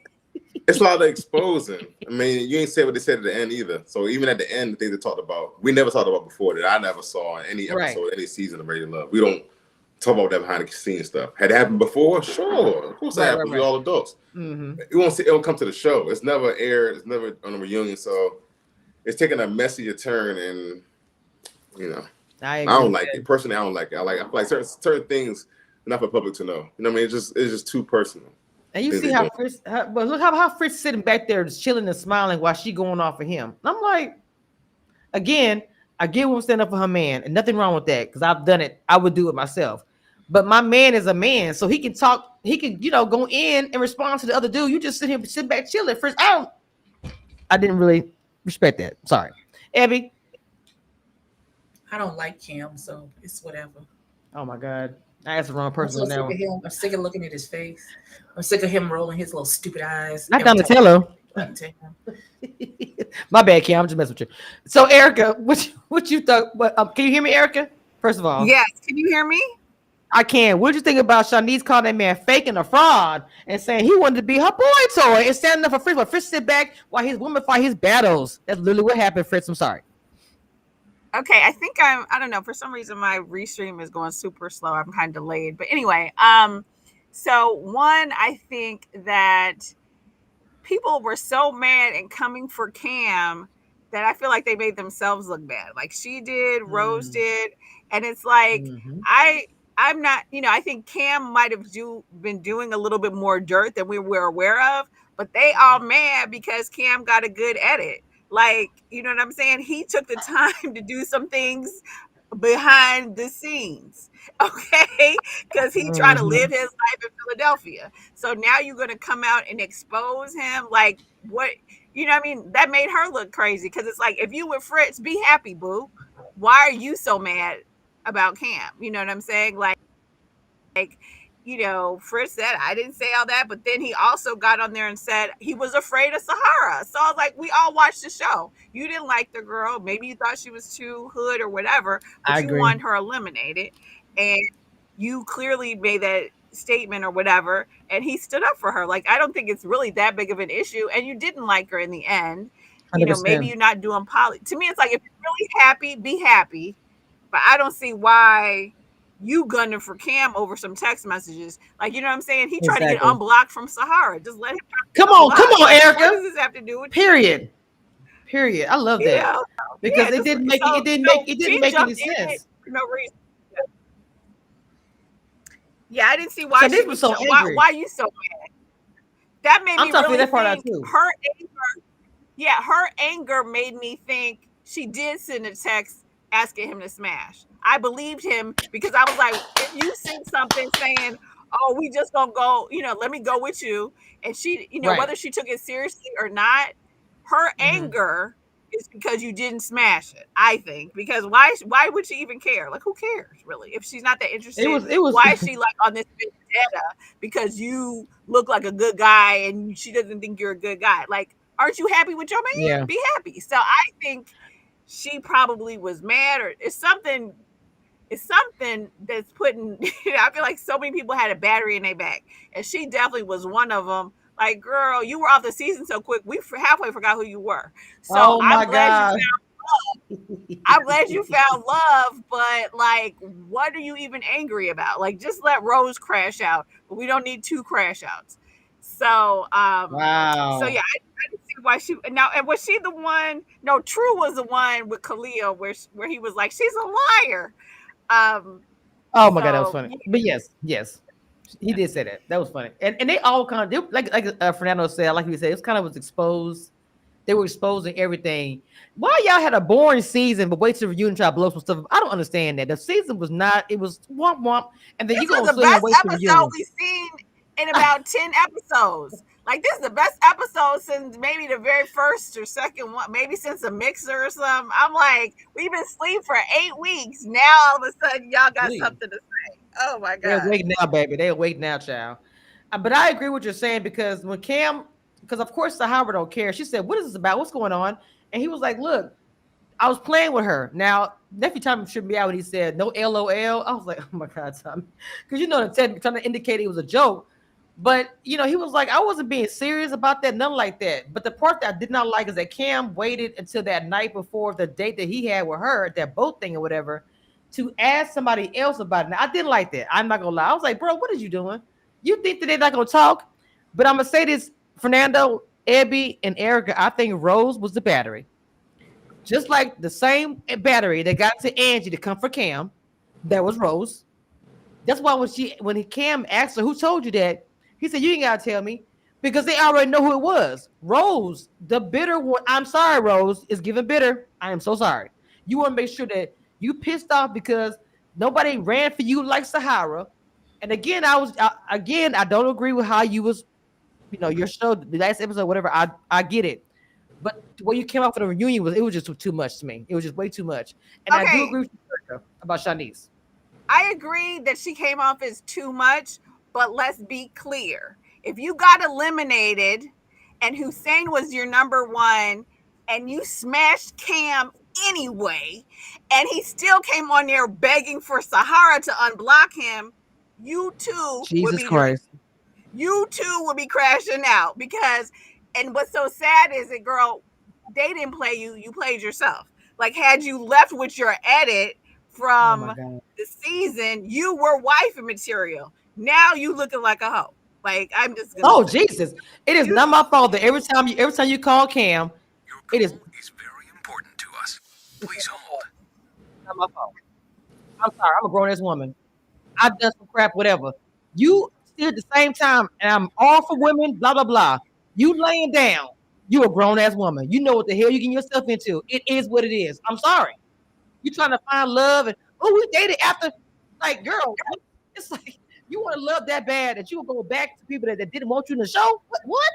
It's a lot of exposing. I mean, you ain't said what they said at the end either. So even at the end, the things they talked about, we never talked about before that I never saw in any episode, any season of Radio Love. We don't talk about that behind the scenes stuff. Had it happened before? Sure. Of course it happens. We're all adults. It won't come to the show. It's never aired. It's never on a reunion. So it's taking a messier turn, and I don't like it. Personally, I don't like it. I feel like certain things are not for public to know. You know what I mean? It's just too personal. And you see how Fritz, but look how Fritz sitting back there just chilling and smiling while she going off of him. And I'm like, again, I get women stand up for her man, and nothing wrong with that because I've done it. I would do it myself. But my man is a man, so he can talk. He can, go in and respond to the other dude. You just sit back, chilling. Fritz, I didn't really respect that. Sorry, Abby. I don't like Cam, so it's whatever. Oh my God. I asked the wrong person now. I'm sick of looking at his face. I'm sick of him rolling his little stupid eyes. Not Donatello. My bad, Kim. I'm just messing with you. So, Erica, what you thought? Can you hear me, Erica? First of all, yes. Can you hear me? I can. What did you think about Shanice calling that man fake and a fraud and saying he wanted to be her boy toy and standing up for Fritz? But Fritz sit back while his woman fight his battles. That's literally what happened, Fritz. I'm sorry. Okay, I think I don't know, for some reason my restream is going super slow. I'm kind of delayed. But anyway, so one, I think that people were so mad and coming for Cam that I feel like they made themselves look bad. Like she did, Rose did, and it's like I'm not, I think Cam might have been doing a little bit more dirt than we were aware of, but they all mad because Cam got a good edit. Like, you know what I'm saying? He took the time to do some things behind the scenes, okay? Because he tried to live his life in Philadelphia. So now you're going to come out and expose him? Like, what? You know what I mean? That made her look crazy because it's like, if you were Fritz, be happy, boo. Why are you so mad about Cam? You know what I'm saying? Like, Fritz said, I didn't say all that, but then he also got on there and said he was afraid of Sahara. So I was like, we all watched the show. You didn't like the girl. Maybe you thought she was too hood or whatever, but you want her eliminated. And you clearly made that statement or whatever, and he stood up for her. Like, I don't think it's really that big of an issue. And you didn't like her in the end. 100%. Maybe you're not doing poly. To me, it's like, if you're really happy, be happy. But I don't see why you gunning for Cam over some text messages. Like, you know what I'm saying? He tried to get unblocked from Sahara. Just let him come on, Erica. What does this have to do with Period. I love that. Because it didn't make any sense. For no reason. Yeah, I didn't see why she was so angry. Why you so mad? That made me really that part think her anger. Yeah, her anger made me think she did send a text asking him to smash. I believed him because I was like, if you send something saying, oh, we just gonna go, let me go with you. And she, whether she took it seriously or not, her anger is because you didn't smash it, I think. Because why would she even care? Like, who cares, really? If she's not that interested, it was why is she like on this vendetta? Because you look like a good guy and she doesn't think you're a good guy. Like, aren't you happy with your man? Yeah. Be happy. So I think she probably was mad, or it's something that's putting, I feel like so many people had a battery in their back, and she definitely was one of them. Like, girl, you were off the season so quick, we halfway forgot who you were. So I'm glad you found love, but like, what are you even angry about? Like, just let Rose crash out, but we don't need two crash outs. So, wow. So yeah, I didn't see why she now. And was she the one? No, True was the one with Khalil where he was like, she's a liar. Oh my God, that was funny. But yes, he did say that. That was funny. And they all kind of like Fernando said, like he said, it kind of was exposed. They were exposing everything. Why y'all had a boring season, but wait till reunion try to blow some stuff? I don't understand that. The season was not. It was womp womp, and then you go the best episode we've seen in about 10 episodes. Like, this is the best episode since maybe the very first or second one, maybe since a mixer or something. I'm like, we've been asleep for 8 weeks. Now all of a sudden y'all got something to say. Oh my God. They're awake now, baby. They're awake now, child. But I agree with what you're saying, because when because of course Sahara don't care. She said, what is this about? What's going on? And he was like, look, I was playing with her. Now, nephew Tommy tripped me out when he said no LOL. I was like, oh my God, Tommy. Because trying to indicate it was a joke. But, he was like, I wasn't being serious about that, nothing like that. But the part that I did not like is that Cam waited until that night before the date that he had with her, that boat thing or whatever, to ask somebody else about it. Now, I didn't like that. I'm not going to lie. I was like, bro, what are you doing? You think that they're not going to talk? But I'm going to say this, Fernando, Abby, and Erica, I think Rose was the battery. Just like the same battery that got to Angie to come for Cam, that was Rose. That's why when Cam asked her, who told you that? He said, you ain't got to tell me, because they already know who it was. Rose, the bitter one. I'm sorry, Rose, is giving bitter. I am so sorry. You want to make sure that you pissed off because nobody ran for you like Sahara. And again, I don't agree with how you was, your show, the last episode, whatever. I get it. But when you came out for the reunion, it was just too much to me. It was just way too much. And I do agree with you about Shanice. I agree that she came off as too much. But let's be clear. If you got eliminated and Hussein was your number one and you smashed Cam anyway, and he still came on there begging for Sahara to unblock him, you too Jesus Christ. You too would be crashing out, because, and what's so sad is that, girl, they didn't play you, you played yourself. Like, had you left with your edit from the season, you were wifey material. Now you looking like a hoe. Like, I'm just gonna. Oh Jesus! It is not my fault that every time you call Cam, it is very important to us. Please hold. not my fault. I'm sorry. I'm a grown ass woman. I've done some crap, whatever. You still at the same time, and I'm all for women. Blah blah blah. You laying down. You a grown ass woman. You know what the hell you getting yourself into. It is what it is. I'm sorry. You trying to find love and we dated after, like, girl. It's like you want to love that bad that you will go back to people that didn't want you in the show. What?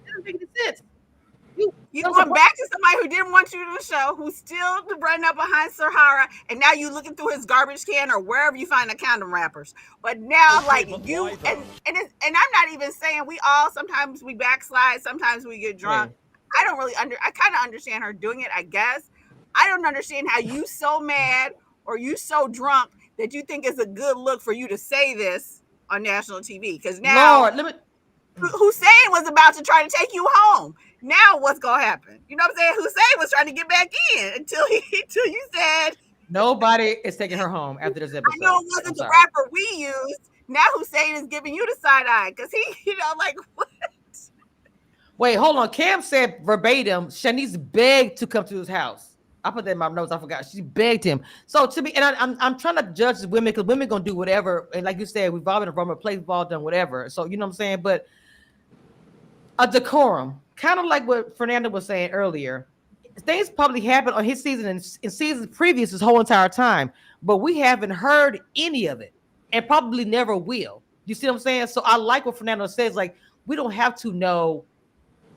It doesn't make any sense. You going back to somebody who didn't want you to the show, who's still running up behind Sahara, and now you looking through his garbage can or wherever you find the condom wrappers. But now, like, you and I'm not even saying we all sometimes we backslide, sometimes we get drunk. I don't really I kind of understand her doing it, I guess. I don't understand how you so mad or you so drunk that you think it's a good look for you to say this on national TV. Because now Lord, Hussein was about to try to take you home. Now what's gonna happen? You know what I'm saying? Hussein was trying to get back in until you said nobody is taking her home after this episode. I know it wasn't the rapper we used. Now Hussein is giving you the side eye because he, like, what? Wait, hold on. Cam said verbatim, Shanice begged to come to his house. I put that in my notes. I forgot. She begged him. So to me, and I'm trying to judge women because women gonna do whatever. And like you said, we've all been a rumor, place ball, done whatever. So you know what I'm saying. But a decorum, kind of like what Fernando was saying earlier. Things probably happened on his season and in seasons previous this whole entire time, but we haven't heard any of it, and probably never will. You see what I'm saying? So I like what Fernando says. Like, we don't have to know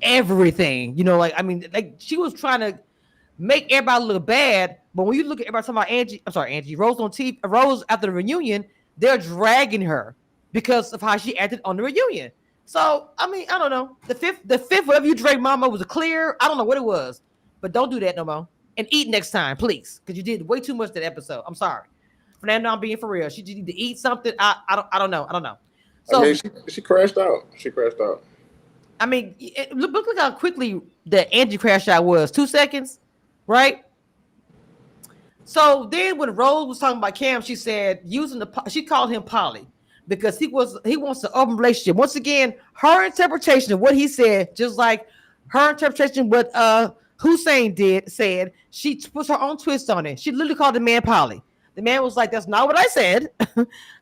everything. You know, like, I mean, like, she was trying to make everybody look bad, but when you look at everybody talking about Angie, Rose on TV, Rose after the reunion, they're dragging her because of how she acted on the reunion. So I mean, I don't know. The fifth, whatever you drank, Mama, was clear. I don't know what it was, but don't do that no more. And eat next time, please, because you did way too much that episode. I'm sorry, Fernando. I'm being for real. She just need to eat something. I don't know. So I mean, she crashed out. I mean, look how quickly the Angie crash out was. 2 seconds. Right. So then when Rose was talking about Cam, she said she called him Polly because he wants an open relationship. Once again, her interpretation of what he said, just like her interpretation what Hussein said, she puts her own twist on it. She literally called the man Polly. The man was like, "That's not what I said."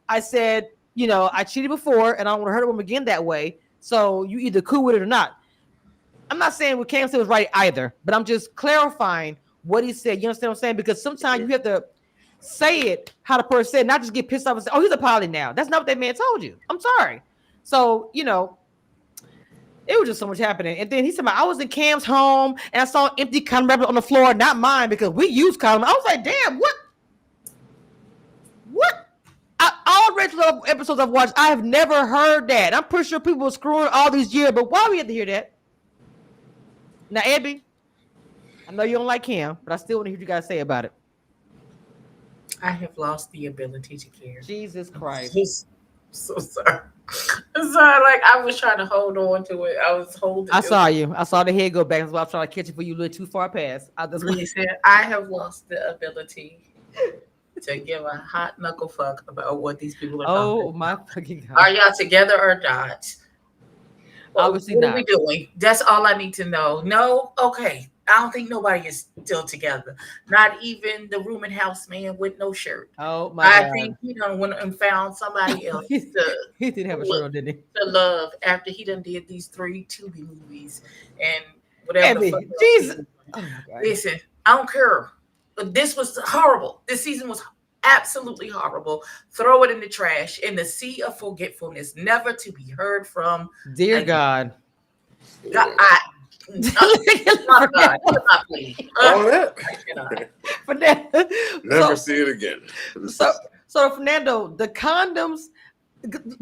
I said, I cheated before and I don't want to hurt a woman again that way. So you either cool with it or not. I'm not saying what Cam said was right either, but I'm just clarifying what he said. You understand what I'm saying? Because sometimes you have to say it how the person said, not just get pissed off and say, "Oh, he's a poly now." That's not what that man told you. I'm sorry. So, it was just so much happening. And then he said, I was in Cam's home and I saw an empty condom wrapper on the floor, not mine, because we use condom. I was like, damn, what? All regular episodes I've watched, I have never heard that. I'm pretty sure people were screwing all these years, but why we had to hear that? Now, Abby, I know you don't like Cam, but I still want to hear what you guys say about it. I have lost the ability to care. Jesus Christ. So sorry. I'm sorry. Like, I was trying to hold on to it. I was holding I saw you. I saw the head go back. That's why I was trying to catch it for you a little too far past. I have lost the ability to give a hot knuckle fuck about what these people are talking. Oh, my fucking God. Are y'all together or not? Obviously what not. What are we doing? That's all I need to know. No? Okay. I don't think nobody is still together. Not even the room and house man with no shirt. Oh, my God. I think he done went and found somebody else he didn't have a shirt on, didn't he? To love after he done did these 3 Tubi movies and whatever. Abby, Jesus. Oh, listen, I don't care. But this was horrible. This season was absolutely horrible. Throw it in the trash in the sea of forgetfulness, never to be heard from. Dear God. God, never see it again. So Fernando, the condoms,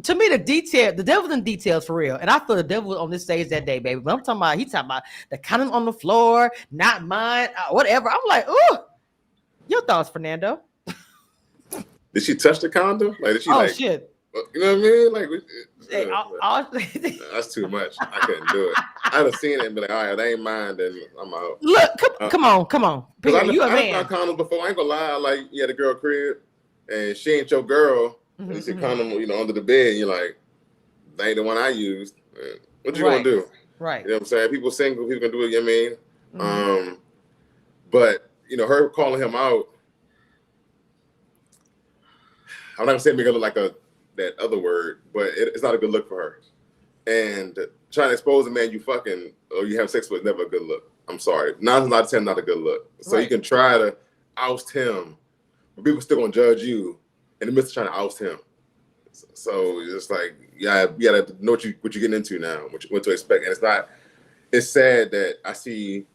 to me, the devil's in details for real. And I feel the devil was on this stage that day, baby. But I'm talking about, he's talking about the condom on the floor, not mine, whatever. I'm like, oh, your thoughts, Fernando? Did she touch the condom? Like, did she shit. You know what I mean? Like, that's too much. I couldn't do it. I'd have seen it and be like, all right, that ain't mine, then I'm out. Look, come on. Because you a man. I've found condoms before. I ain't gonna lie. Like, you had a girl crib and she ain't your girl. And you see condom, under the bed, and you're like, that ain't the one I used. What you Right. gonna do? Right. You know what I'm saying? People single, people can do it. You know what I mean? Mhm. But her calling him out. I'm not gonna say make it look like that other word, but it's not a good look for her. And trying to expose a man you fucking or you have sex with is never a good look. I'm sorry. 9 out of 10 not a good look. So Right. you can try to oust him, but people still gonna judge you in the midst of trying to oust him. So it's just like, yeah, you gotta know what you're getting into now, what to expect. And it's sad that I see,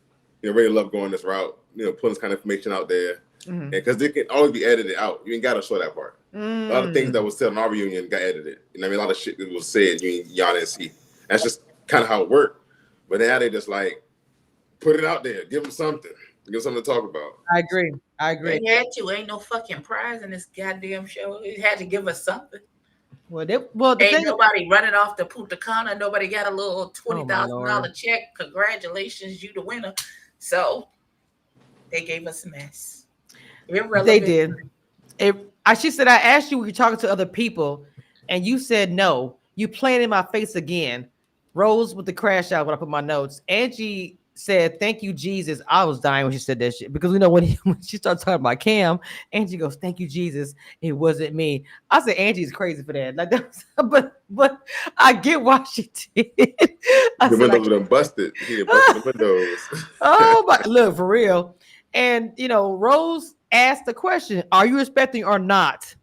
Ray Love going this route, putting this kind of information out there. Because it can always be edited out. You ain't gotta show that part. A lot of things that was said in our reunion got edited. A lot of shit that was said y'all didn't see. That's just kind of how it worked. But now they just like put it out there, give them something to talk about. I agree. They had to. Ain't no fucking prize in this goddamn show. It had to give us something. Well, ain't nobody running off the Punta Cana. Nobody got a little $20,000 check. Congratulations, you the winner. So they gave us a mess. Irrelevant. They did. She said, I asked you, were you talking to other people? And you said no. You playing in my face again. Rose with the crash out when I put my notes. Angie said, thank you, Jesus. I was dying when she said that shit. Because when she started talking about Cam, Angie goes, thank you, Jesus. It wasn't me. I said, Angie's crazy for that. Like but I get why she did. The windows were busted. He busted the windows. Oh my, look, for real. And Rose asked the question, are you expecting or not?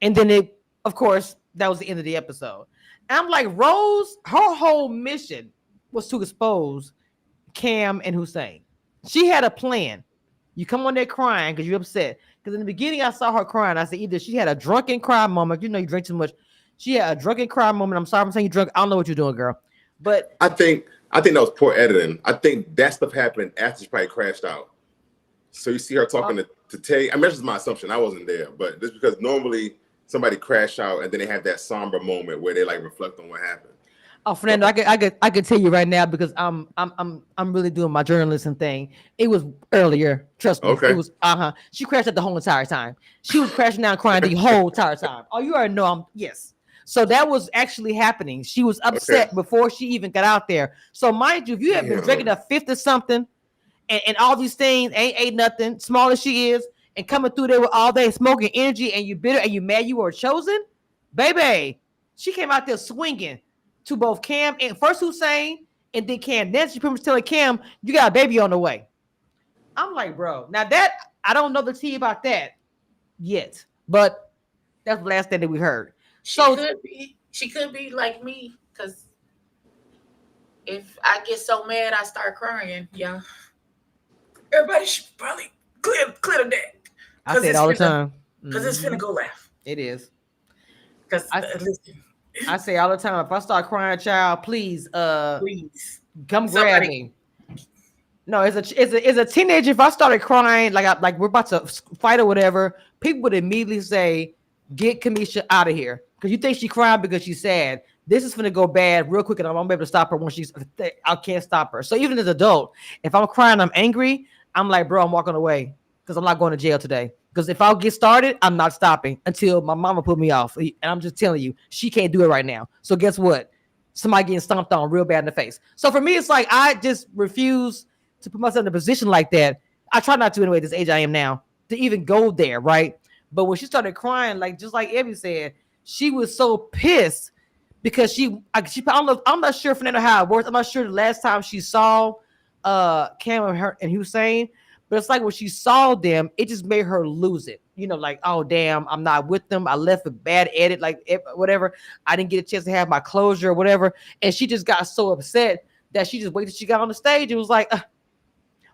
And then of course, that was the end of the episode. And I'm like, Rose, her whole mission was to expose Cam and Hussein. She had a plan. You come on there crying because you're upset. Because in the beginning, I saw her crying. I said, either she had a drunken cry moment. You drink too much. She had a drunken cry moment. I'm sorry, I'm saying you drunk. I don't know what you're doing, girl. But I think that was poor editing. I think that stuff happened after she probably crashed out. So you see her talking to Tay. I mean, that's just my assumption. I wasn't there, but just because normally somebody crash out and then they have that somber moment where they like reflect on what happened. Oh, Fernando, I could tell you right now because I'm really doing my journalism thing. It was earlier, trust me. Okay. It was She crashed out the whole entire time. She was crashing down, crying the whole entire time. Oh, you already know yes. So that was actually happening. She was upset before she even got out there. So mind you, if you have been drinking a fifth or something, and all these things ain't nothing, small as she is, and coming through there with all day smoking energy, and you bitter and you mad you were chosen, baby. She came out there swinging to both Cam and first Hussein and then Cam. Then she pretty much telling Cam, you got a baby on the way. I'm like, bro, now that I don't know the tea about that yet, but that's the last thing that we heard. She could be like me, because if I get so mad I start crying, yeah. Everybody should probably clear the deck. I say it all the time. Because it's finna go left. It is. Because I say all the time, if I start crying, child, please come grab me. No, it's a teenager. If I started crying, like we're about to fight or whatever, people would immediately say, get Kamisha out of here. Because you think she crying because she's sad. This is gonna go bad real quick, and I won't be able to stop her when I can't stop her. So even as an adult, if I'm crying, I'm angry, I'm like, bro, I'm walking away because I'm not going to jail today. Because if I'll get started, I'm not stopping until my mama put me off. And I'm just telling you, she can't do it right now. So guess what? Somebody getting stomped on real bad in the face. So for me, it's like I just refuse to put myself in a position like that. I try not to anyway, this age I am now, to even go there, right? But when she started crying, just like Evie said, she was so pissed because I'm not sure, Fernando, how it works. I'm not sure the last time she saw Cam and Hussein, but it's like when she saw them, it just made her lose it. Like, oh damn, I'm not with them. I left a bad edit, whatever. I didn't get a chance to have my closure or whatever, and she just got so upset that she just waited till she got on the stage. It was like,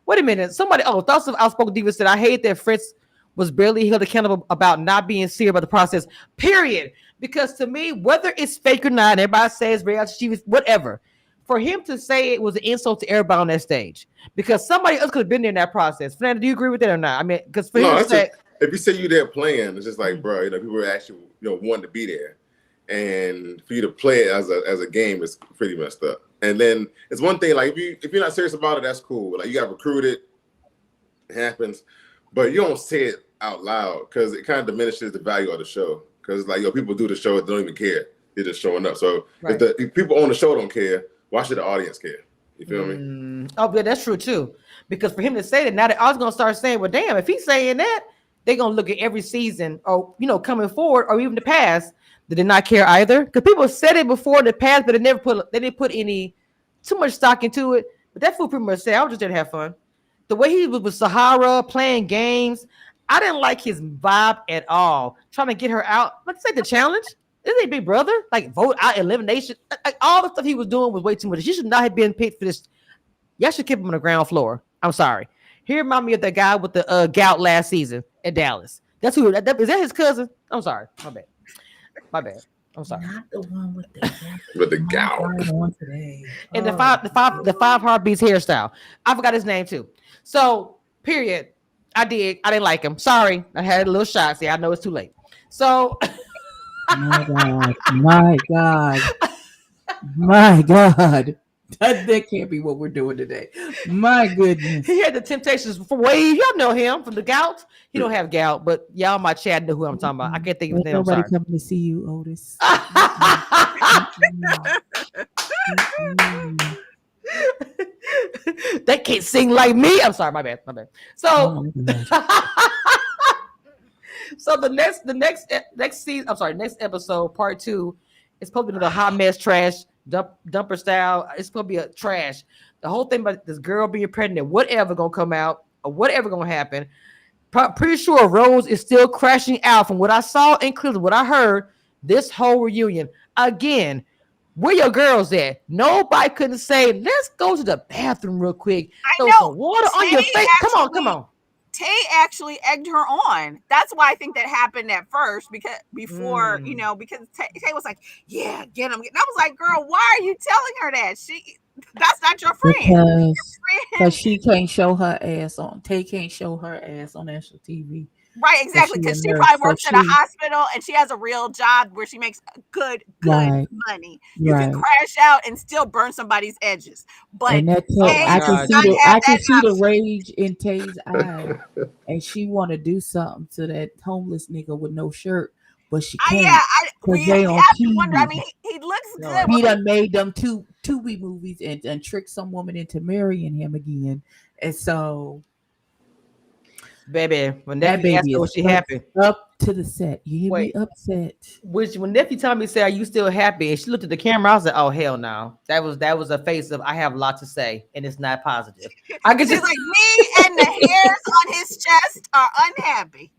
wait a minute, somebody. Oh, Thoughts of Outspoken Diva said, I hate that Fritz was barely held accountable about not being serious about the process. Period. Because to me, whether it's fake or not, everybody says she was whatever. For him to say it was an insult to everybody on that stage, because somebody else could have been there in that process. Fernando, do you agree with that or not? I mean, because for him to say, if you say you there playing, it's just like, bro, people are actually wanting to be there, and for you to play it as a game is pretty messed up. And then it's one thing, like if you're not serious about it, that's cool. Like you got recruited, it happens, but you don't say it out loud because it kind of diminishes the value of the show. Because people do the show, they don't even care. He's just showing up. So Right. if people on the show don't care, why should the audience care? You feel me? Oh, but that's true too. Because for him to say that, now that I was gonna start saying, well, damn, if he's saying that, they're gonna look at every season or coming forward or even the past that did not care either. Because people said it before in the past, but they didn't put any too much stock into it. But that fool pretty much said, I was just there to have fun. The way he was with Sahara playing games, I didn't like his vibe at all. Trying to get her out. Let's say the challenge. Isn't it Big Brother? Like vote out elimination. Like all the stuff he was doing was way too much. She should not have been picked for this. Y'all should keep him on the ground floor. I'm sorry. He reminded me of that guy with the gout last season in Dallas. That's who. Is that his cousin? I'm sorry. My bad. I'm sorry. Not the one with the gout. On today. And the five heartbeats hairstyle. I forgot his name too. So period. I didn't like him. Sorry. I had a little shot. See, I know it's too late. So. My God. That can't be what we're doing today. My goodness. He had the Temptations for Wave. Y'all know him from the gout. He don't have gout, but y'all in my chat know who I'm talking about. I can't think of his name. Nobody coming to see you, Otis. They can't sing like me. I'm sorry, my bad. So, so the next season, I'm sorry, next episode, part 2, it's supposed to be the hot mess trash dumper style. It's supposed to be a trash. The whole thing about this girl being pregnant, whatever gonna come out or whatever gonna happen. Pretty sure Rose is still crashing out from what I saw and clearly what I heard. This whole reunion again. Where your girls at? Nobody couldn't say, let's go to the bathroom real quick. Throw some water on your face. Come on. Tay actually egged her on. That's why I think that happened at first because because Tay was like, yeah, get him. And I was like, girl, why are you telling her that? That's not your friend. Because she can't show her ass on. Tay can't show her ass on national TV. Right, exactly. Because she probably works at a hospital and she has a real job where she makes good money. You can crash out and still burn somebody's edges. But I can see the rage in Tay's eyes, and she want to do something to that homeless nigga with no shirt, but she can't. We have to wonder. I mean, he looks good. He done made them two Tubi movies and tricked some woman into marrying him again, and so. Baby, when Nephew asked her what she happy, up to the set. You hear me upset? Which when Nephew told me, "Say, are you still happy?" And she looked at the camera, I was like, "Oh hell no!" That was a face of I have a lot to say, and it's not positive. I could just like me and the hairs on his chest are unhappy.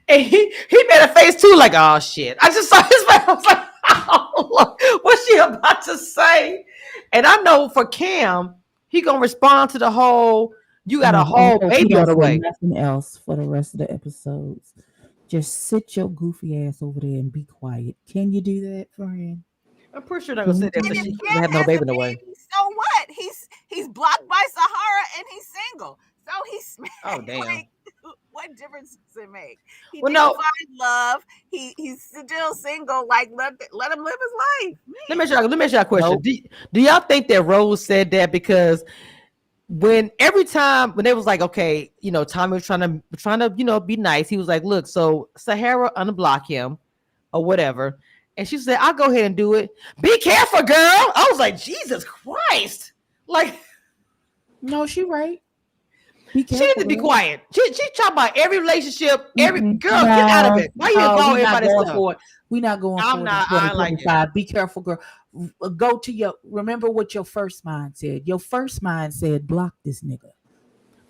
And he made a face too, like, "Oh shit!" I just saw his face. I was like, "Oh Lord, what's she about to say?" And I know for Cam, he gonna respond to the whole. You got a whole baby on the way. Nothing else for the rest of the episodes. Just sit your goofy ass over there and be quiet. Can you do that, friend? I'm pretty sure they're gonna sit there because she have no baby in the way. So what? He's blocked by Sahara and he's single. So he's damn. Like, what difference does it make? He didn't find love. He's still single. Like let him live his life. Let me ask you a question. Nope. Do y'all think that Rose said that because? Every time when they was like, okay, Tommy was trying to, be nice. He was like, look, so Sahara unblock him or whatever. And she said, I'll go ahead and do it. Be careful, girl. I was like, Jesus Christ. Like, no, she right. She needs to be quiet. She talking about every relationship, every girl, get out of it. Why you involve everybody stuff? We're not going for it. I'm not. I like it. Be careful, girl. Go to remember what your first mind said. Your first mind said, block this nigga.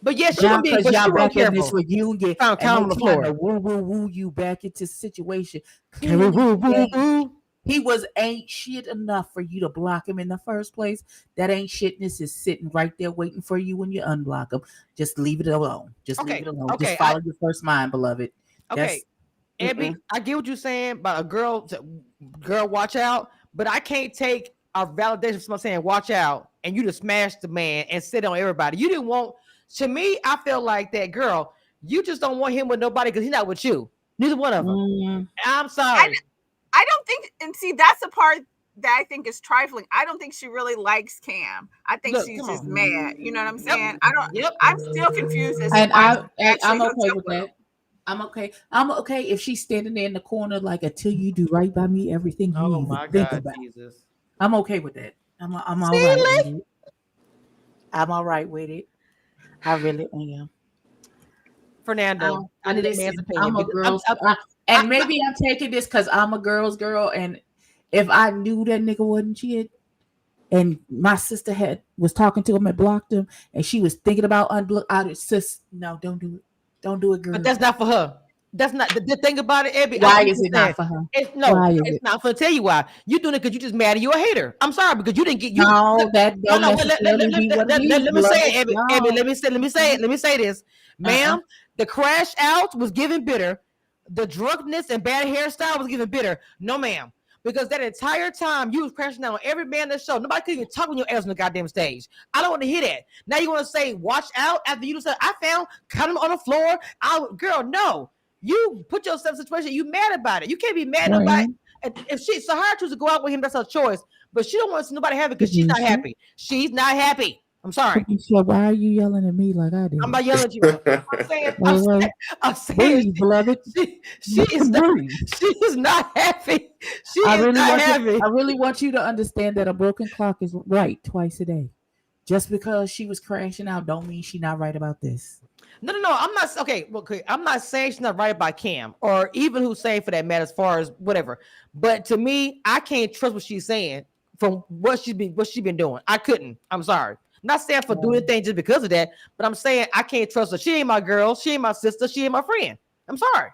But yes, she be back in this reunion. Found count on the floor. Woo you back into situation. He ain't shit enough for you to block him in the first place. That ain't shitness is sitting right there waiting for you when you unblock him. Just leave it alone. Leave it alone. Okay. Just follow your first mind, beloved. Okay. Abby, I get what you're saying about a girl, watch out. But I can't take a validation from someone saying, watch out, and you just smash the man and sit on everybody. You didn't want, to me, I feel like that girl, you just don't want him with nobody because he's not with you. Neither one of them. I'm sorry. I don't think, and see, that's the part that I think is trifling. I don't think she really likes Cam. I think she's just mad. You know what I'm saying? I'm still confused as to I'm okay with that. I'm okay. I'm okay if she's standing there in the corner, like, until you do right by me, everything you Oh even my think God, about. Jesus. I'm okay with that. I'm all right Silly. with it. I'm all right with it. I really am. Fernando, I But need a man's listen, opinion I'm a because girl's, I, and maybe I'm taking this because I'm a girl's girl, and if I knew that nigga wasn't shit, and my sister was talking to him and blocked him, and she was thinking about unblock out, sis, no, don't do it, but girl. that's not for her. That's not the thing about it, Abby. Why I'm is just it saying. not for her? It's Why is it's it? not for. Tell you why. You doing it because you just mad and you a hater. I'm sorry because you didn't get you. No, that No, don't no. necessarily be what it is, Let me say beloved. it, Abby. Abby, No. let me say it. Let me say this, Uh-uh. ma'am. The crash out was given bitter. The drunkenness and bad hairstyle was given bitter. No, ma'am. Because that entire time you was crashing down on every man in the show. Nobody could even talk on your ass on the goddamn stage. I don't want to hear that. Now you want to say, watch out after you said, I found cut him on the floor. Girl, no. You put yourself in a situation, you mad about it. You can't be mad at nobody. Well, If Sahara chooses to go out with him, that's her choice. But she don't want to see nobody happy because she's not Kanisha, happy. She's not happy. I'm sorry. Kanisha, why are you yelling at me like I I'm did? not yelling at you. Well, I'm saying breathe, beloved. she is not Breathe. she is not happy. She I is really not want happy. I really want you to understand that a broken clock is right twice a day. Just because she was crashing out, don't mean she's not right about this. No. I'm not okay. Okay, I'm not saying she's not right about Cam or even Hussein for that matter, as far as whatever. But to me, I can't trust what she's saying from what she been doing. I couldn't. I'm sorry. Not saying for doing things just because of that, but I'm saying I can't trust her. She ain't my girl. She ain't my sister. She ain't my friend. I'm sorry.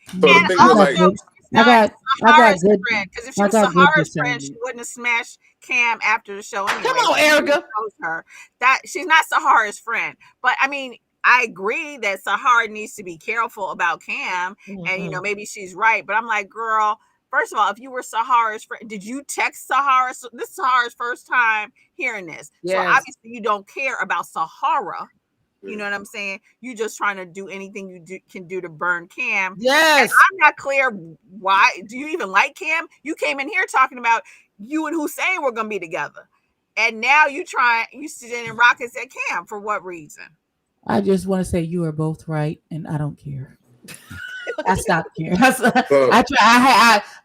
So the And thing I with got like, also, good. she's I not got. I got Sahara's good. friend. Because if she I was got good Sahara's friend, she discernment. wouldn't have smashed Cam after the show Come anyway. on, She already Erica. knows her. That she's not Sahara's friend. But I mean, I agree that Sahara needs to be careful about Cam, and Mm-mm. maybe she's right. But I'm like, girl. First of all, if you were Sahara's friend, did you text Sahara? So this is Sahara's first time hearing this. So Yes. obviously you don't care about Sahara. You know what I'm saying? You just trying to do anything can do to burn Cam. And Yes. I'm not clear why. Do you even like Cam? You came in here talking about you and Hussein were gonna be together, and now you sitting in rockets at Cam for what reason? I just want to say you are both right, and I don't care. I stopped caring. so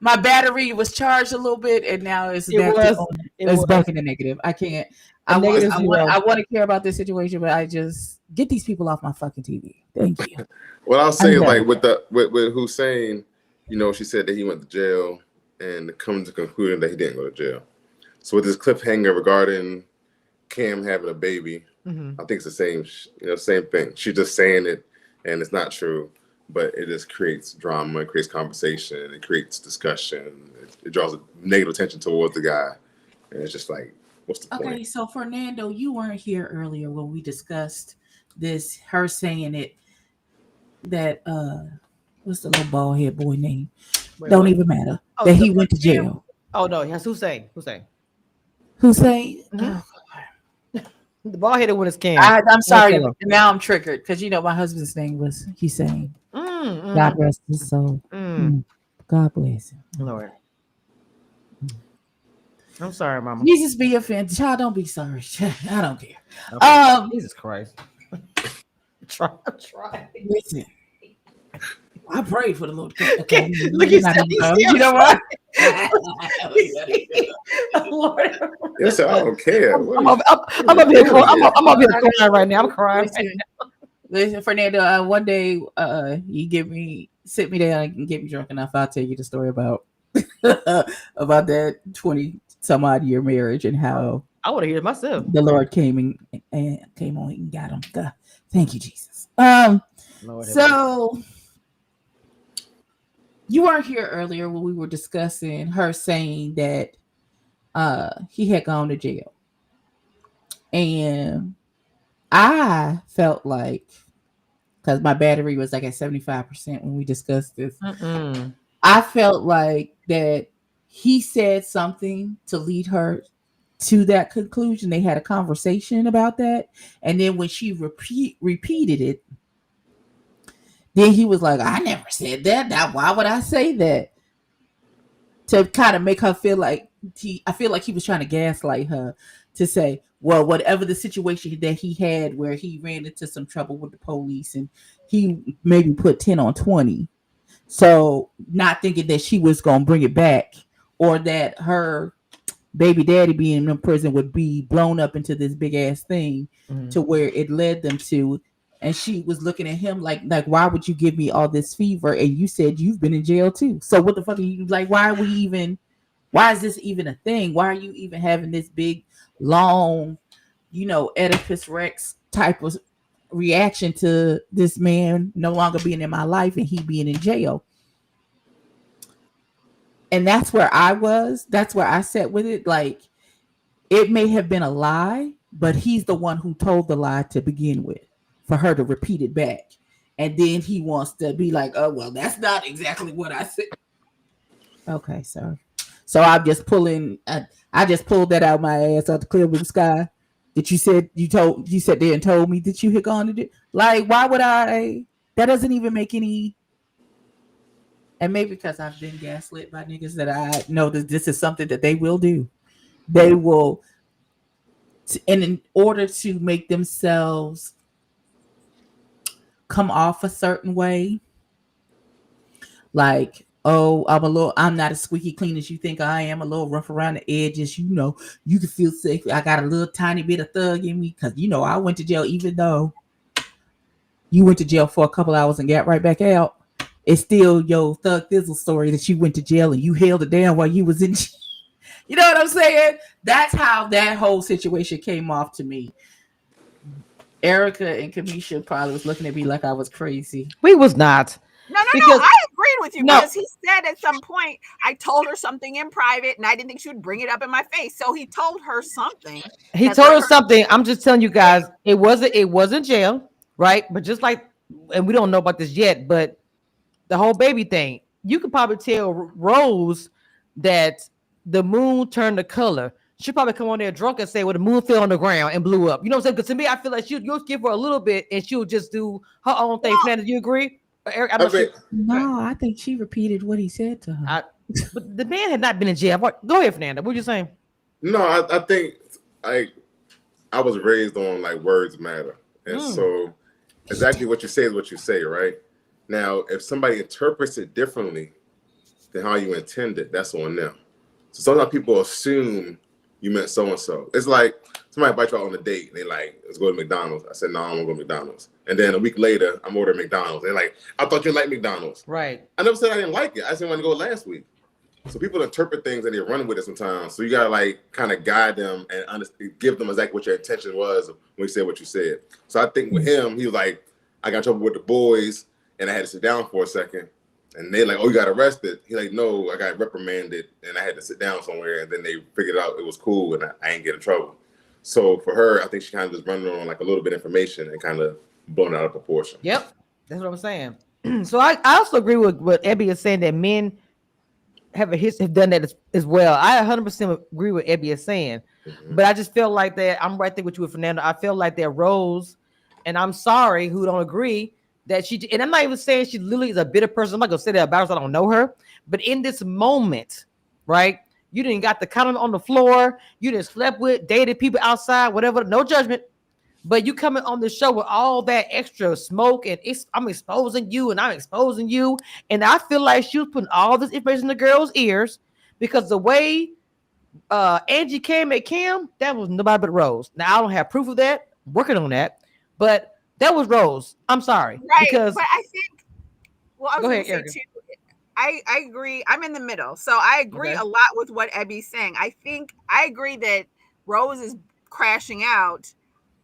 My battery was charged a little bit, and now it's It back was. to It it's was back in the negative. I can't. a negative zero. I want to care about this situation, but I just get these people off my fucking TV. Thank you. what I'll say is I'm like done. with Hussein, she said that he went to jail and come to the conclusion that he didn't go to jail. So with this cliffhanger regarding Cam having a baby, Mhm. I think it's the same thing. She's just saying it, and it's not true, but it just creates drama, it creates conversation, it creates discussion. It draws a negative attention towards the guy, and it's just like, what's the point? Okay, so Fernando, you weren't here earlier when we discussed this. Her saying it that what's the little bald head boy name? Wait, Don't what? even matter. Oh, That he went to jail. Oh no, yes, Hussein. Hussein. Mhm. Oh, The ball headed one is Cam. I'm sorry. tell him. Now I'm triggered because my husband's name was Hussein. Mm, God rest his soul. God bless him. Lord. I'm sorry, Mama. Jesus be offended. Child, don't be sorry. I don't care. Okay. Jesus Christ. Try. Listen. I prayed for the Lord. Okay, look, you know what? Lord. Yes, I don't care. I'm up here crying right now. I'm crying. Listen, Fernando. One day, you sit me down and get me drunk enough. I'll tell you the story about about that 20 some odd year marriage and how I want to hear it myself. the Lord came and came on and got him. God, thank you, Jesus. Lord, So you weren't here earlier when we were discussing her saying that he had gone to jail. And I felt like, because my battery was like at 75% when we discussed this, I felt like that he said something to lead her to that conclusion. They had a conversation about that. And then when she repeated it, then he was like, I never said that. Now, why would I say that? To kind of make her feel like I feel like he was trying to gaslight her to say, well, whatever the situation that he had where he ran into some trouble with the police and he maybe put 10 on 20. So not thinking that she was going to bring it back or that her baby daddy being in prison would be blown up into this big ass thing to where it led them to. And she was looking at him like, why would you give me all this fever? And you said you've been in jail too. So what the fuck are you like? Why is this even a thing? Why are you even having this big, long, Oedipus Rex type of reaction to this man no longer being in my life and he being in jail? And that's where I was. That's where I sat with it. Like, it may have been a lie, but he's the one who told the lie to begin with for her to repeat it back. And then he wants to be like, oh, well, that's not exactly what I said. Okay, so I'm just I just pulled that out of my ass out the clear blue sky. That you said there and told me that you had gone to do. Like, why would I? That doesn't even make any. And maybe because I've been gaslit by niggas that I know that this is something that they will do. They will, and in order to make themselves come off a certain way, like, oh, I'm not as squeaky clean as you think I am, a little rough around the edges, you can feel safe. I got a little tiny bit of thug in me because, I went to jail, even though you went to jail for a couple hours and got right back out. It's still your thug thizzle story that you went to jail and you held it down while you was in jail. You know what I'm saying? That's how that whole situation came off to me. Erica and Kamisha probably was looking at me like I was crazy. We was not. No, I agreed with you because he said at some point, I told her something in private and I didn't think she would bring it up in my face. So he told her something. He told her something. I'm just telling you guys, it wasn't jail, right? But just like, and we don't know about this yet, but the whole baby thing, you could probably tell Rose that the moon turned the color. She'll probably come on there drunk and say, well, the moon fell on the ground and blew up. You know what I'm saying? Because to me, I feel like you'll give her a little bit and she'll just do her own thing. Fernanda, do you agree? Eric, no, I think she repeated what he said to her. But the man had not been in jail. Go ahead, Fernanda. What are you saying? No, I think I was raised on like words matter. And so exactly what you say is what you say, right? Now, if somebody interprets it differently than how you intended, that's on them. So sometimes people assume you meant so-and-so. It's like somebody invite you out on a date and they like, let's go to McDonald's. I said, no, I don't want to go to McDonald's. And then a week later, I'm ordering McDonald's. They're like, I thought you liked McDonald's. Right. I never said I didn't like it. I just want to go last week. So people interpret things and they run with it sometimes. So you got to like kind of guide them and give them exactly what your intention was when you said what you said. So I think with him, he was like, I got in trouble with the boys and I had to sit down for a second. And they like, oh, you got arrested. He like, no, I got reprimanded and I had to sit down somewhere. And then they figured out it was cool and I ain't get in trouble. So for her, I think she kind of just running on like a little bit of information and kind of blowing out of proportion. Yep, that's what I'm saying. So I also agree with what Ebby is saying that men have done that as well. I 100% agree with Ebby is saying, but I just feel like that I'm right there with you with Fernando. I feel like that Rose, and I'm sorry who don't agree that she, and I'm not even saying she literally is a bitter person. I'm not gonna say that about her, so I don't know her. But in this moment, right? You didn't got the condom on the floor. You didn't slept with, dated people outside, whatever. No judgment. But you coming on the show with all that extra smoke and I'm exposing you and I'm exposing you. And I feel like she was putting all this information in the girl's ears because the way Angie came at Kim, that was nobody but Rose. Now, I don't have proof of that. I'm working on that. But that was Rose. I'm sorry. Right. Because, but I think, well, I was go going ahead, to say too, I agree. I'm in the middle. So I agree a lot with what Ebby's saying. I think I agree that Rose is crashing out.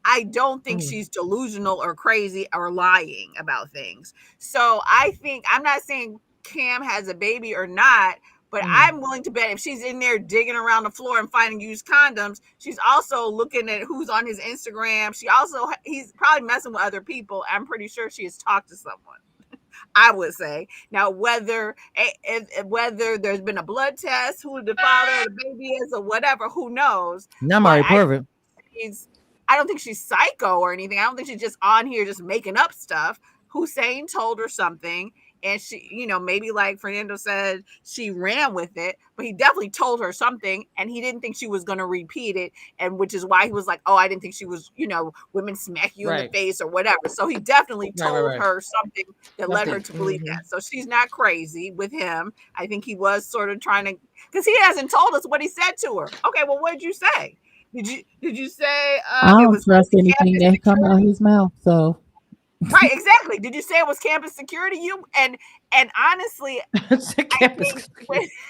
I don't think she's delusional or crazy or lying about things. So I think, I'm not saying Cam has a baby or not, but I'm willing to bet if she's in there digging around the floor and finding used condoms, she's also looking at who's on his Instagram. He's probably messing with other people. I'm pretty sure she has talked to someone. I would say. Now, whether there's been a blood test, who the father of the baby is, or whatever, who knows? Not Mari Pervert. I don't think she's psycho or anything. I don't think she's just on here just making up stuff. Hussein told her something, and she, maybe like Fernando said, she ran with it, but he definitely told her something, and he didn't think she was going to repeat it, and which is why he was like, oh, I didn't think she was, women smack you in the face or whatever. So he definitely told her something that led her to believe that. So she's not crazy with him. I think he was sort of trying to, because he hasn't told us what he said to her. Okay, well, what did you say? Did you say I don't trust anything that come out his mouth? So right, exactly. Did you say it was campus security? And honestly, I think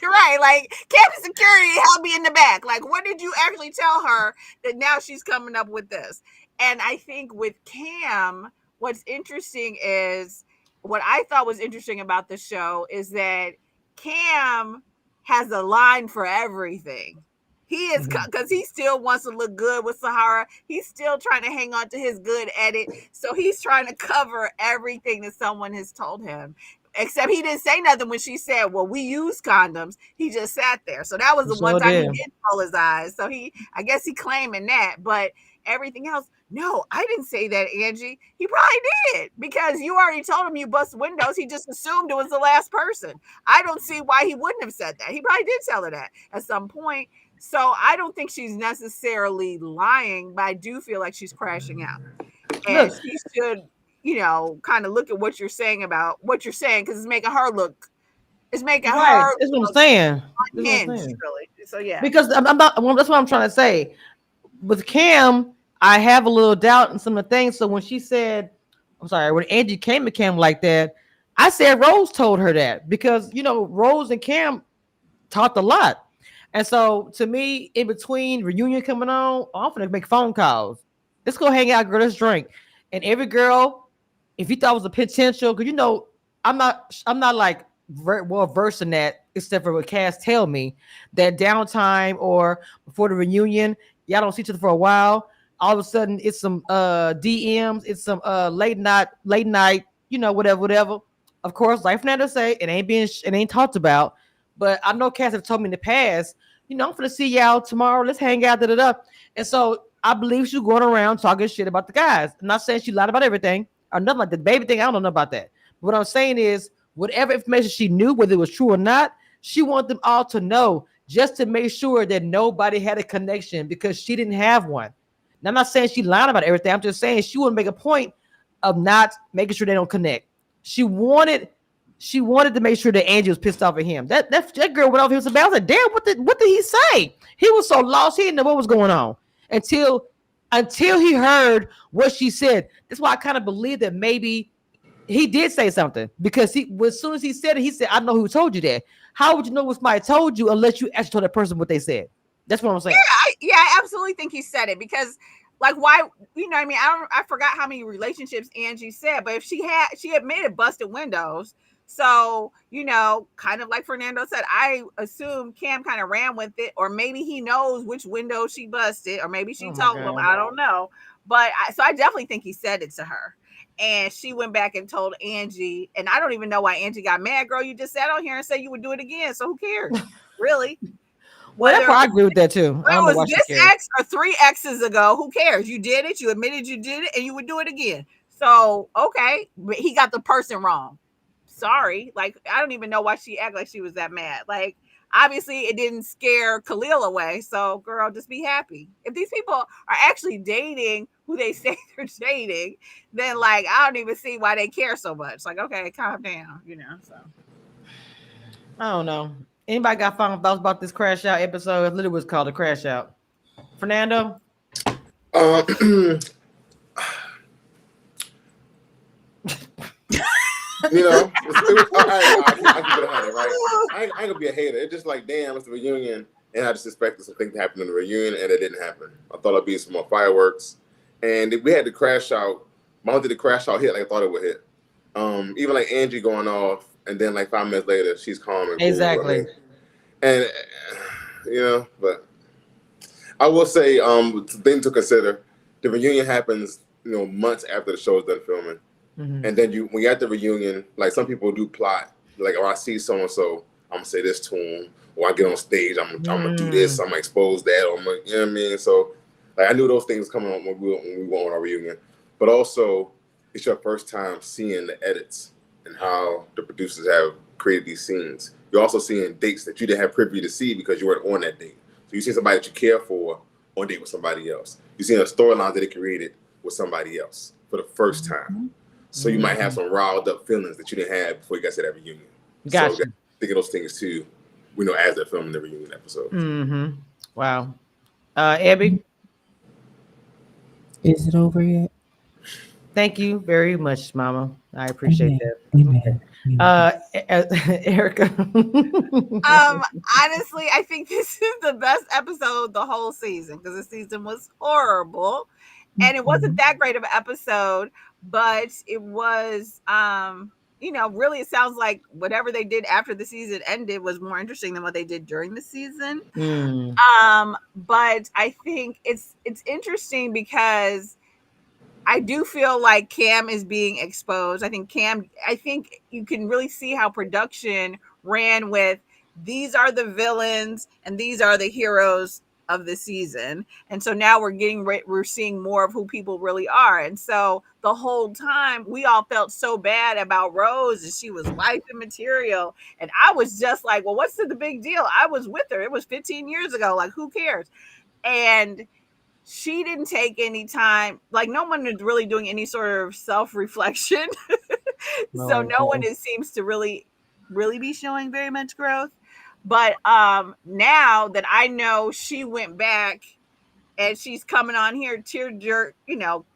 right, like campus security held me in the back. Like, what did you actually tell her that now she's coming up with this? And I think with Cam, what's interesting is what I thought was interesting about the show is that Cam has a line for everything. He is, because he still wants to look good with Sahara. He's still trying to hang on to his good edit. So he's trying to cover everything that someone has told him. Except he didn't say nothing when she said, well, we use condoms. He just sat there. So that was the one time he did roll his eyes. So I guess he claiming that. But everything else, no, I didn't say that, Angie. He probably did, because you already told him you bust windows. He just assumed it was the last person. I don't see why he wouldn't have said that. He probably did tell her that at some point. So I don't think she's necessarily lying, but I do feel like she's crashing out. And she should, kind of look at what you're saying about what you're saying, because it's making her look. It's making her. That's what I'm saying. Unhinged, really. So yeah. Because I'm not. Well, that's what I'm trying to say. With Cam, I have a little doubt in some of the things. So when she said, I'm sorry, when Angie came to Cam like that, I said Rose told her that, because Rose and Cam talked a lot. And so to me, in between reunion coming on, I'm gonna make phone calls. Let's go hang out, girl. Let's drink. And every girl, if you thought it was a potential, because I'm not like very well versed in that, except for what Cass tell me, that downtime or before the reunion, y'all don't see each other for a while. All of a sudden, it's some DMs, it's some late night, whatever. Of course, like Fernando say, it ain't talked about. But I know Cass have told me in the past, I'm gonna see y'all tomorrow. Let's hang out, And so I believe she's going around talking shit about the guys. I'm not saying she lied about everything or nothing like the baby thing. I don't know about that. But what I'm saying is, whatever information she knew, whether it was true or not, she wanted them all to know, just to make sure that nobody had a connection, because she didn't have one. Now, I'm not saying she lied about everything. I'm just saying she wouldn't make a point of not making sure they don't connect. She wanted to make sure that Angie was pissed off at him. That girl went off him so bad. I was like, damn, what did he say? He was so lost, he didn't know what was going on until he heard what she said. That's why I kind of believe that maybe he did say something, because as soon as he said it, he said, I know who told you that. How would you know what somebody told you unless you actually told that person what they said? That's what I'm saying. Yeah, I absolutely think he said it, because like, why, I mean, I forgot how many relationships Angie said, but if she admitted busted windows. So, kind of like Fernando said, I assume Cam kind of ran with it, or maybe he knows which window she busted, or maybe she told him, I don't know. But so I definitely think he said it to her. And she went back and told Angie, and I don't even know why Angie got mad. Girl, you just sat on here and said you would do it again. So who cares? Really? Well, I agree with that too. I don't know, was this X or 3 X's ago? Who cares? You did it. You admitted you did it, and you would do it again. So, okay. But he got the person wrong. Sorry. Like, I don't even know why she acted like she was that mad. Like, obviously it didn't scare Khalil away. So, girl, just be happy. If these people are actually dating who they say they're dating, then like, I don't even see why they care so much. Like, okay, calm down, so. I don't know. Anybody got final thoughts about this crash out episode? It literally was called a crash out. Fernando? I keep it 100, right? I ain't gonna be a hater. It's just like, damn, it's the reunion, and I just expected something to happen in the reunion, and it didn't happen. I thought it'd be some more fireworks, and we had the crash out. Mom did the crash out hit like I thought it would hit. Even like Angie going off, and then like 5 minutes later, she's calm and cool. Exactly. And but I will say, thing to consider: the reunion happens, months after the show's done filming. Mm-hmm. And then when you're at the reunion, like some people do plot, like, oh, I see so and so, I'm gonna say this to him, or I get on stage, I'm gonna do this, I'm gonna expose that, or you know what I mean? So, like, I knew those things coming on when we went on our reunion. But also, it's your first time seeing the edits and how the producers have created these scenes. You're also seeing dates that you didn't have privy to see because you weren't on that date. So you see somebody that you care for on a date with somebody else. You're seeing a storyline that they created with somebody else for the first time. So you might have some riled up feelings that you didn't have before you got to that reunion. Gotcha. So think of those things too, as they're filming the reunion episode. Mm-hmm. Wow. Abby? Is it over yet? Thank you very much, Mama. I appreciate that. Amen. Erica. Honestly, I think this is the best episode of the whole season because the season was horrible. And it wasn't that great of an episode, but it was really it sounds like whatever they did after the season ended was more interesting than what they did during the season. But I think it's interesting because I do feel like Cam is being exposed. I think you can really see how production ran with these are the villains and these are the heroes of the season. And so now we're seeing more of who people really are. And so the whole time we all felt so bad about Rose and she was wifey material. And I was just like, well, what's the big deal? I was with her. It was 15 years ago. Like, who cares? And she didn't take any time. Like, no one is really doing any sort of self-reflection. So no one seems to really be showing very much growth. But now that I know she went back and she's coming on here tear jerk,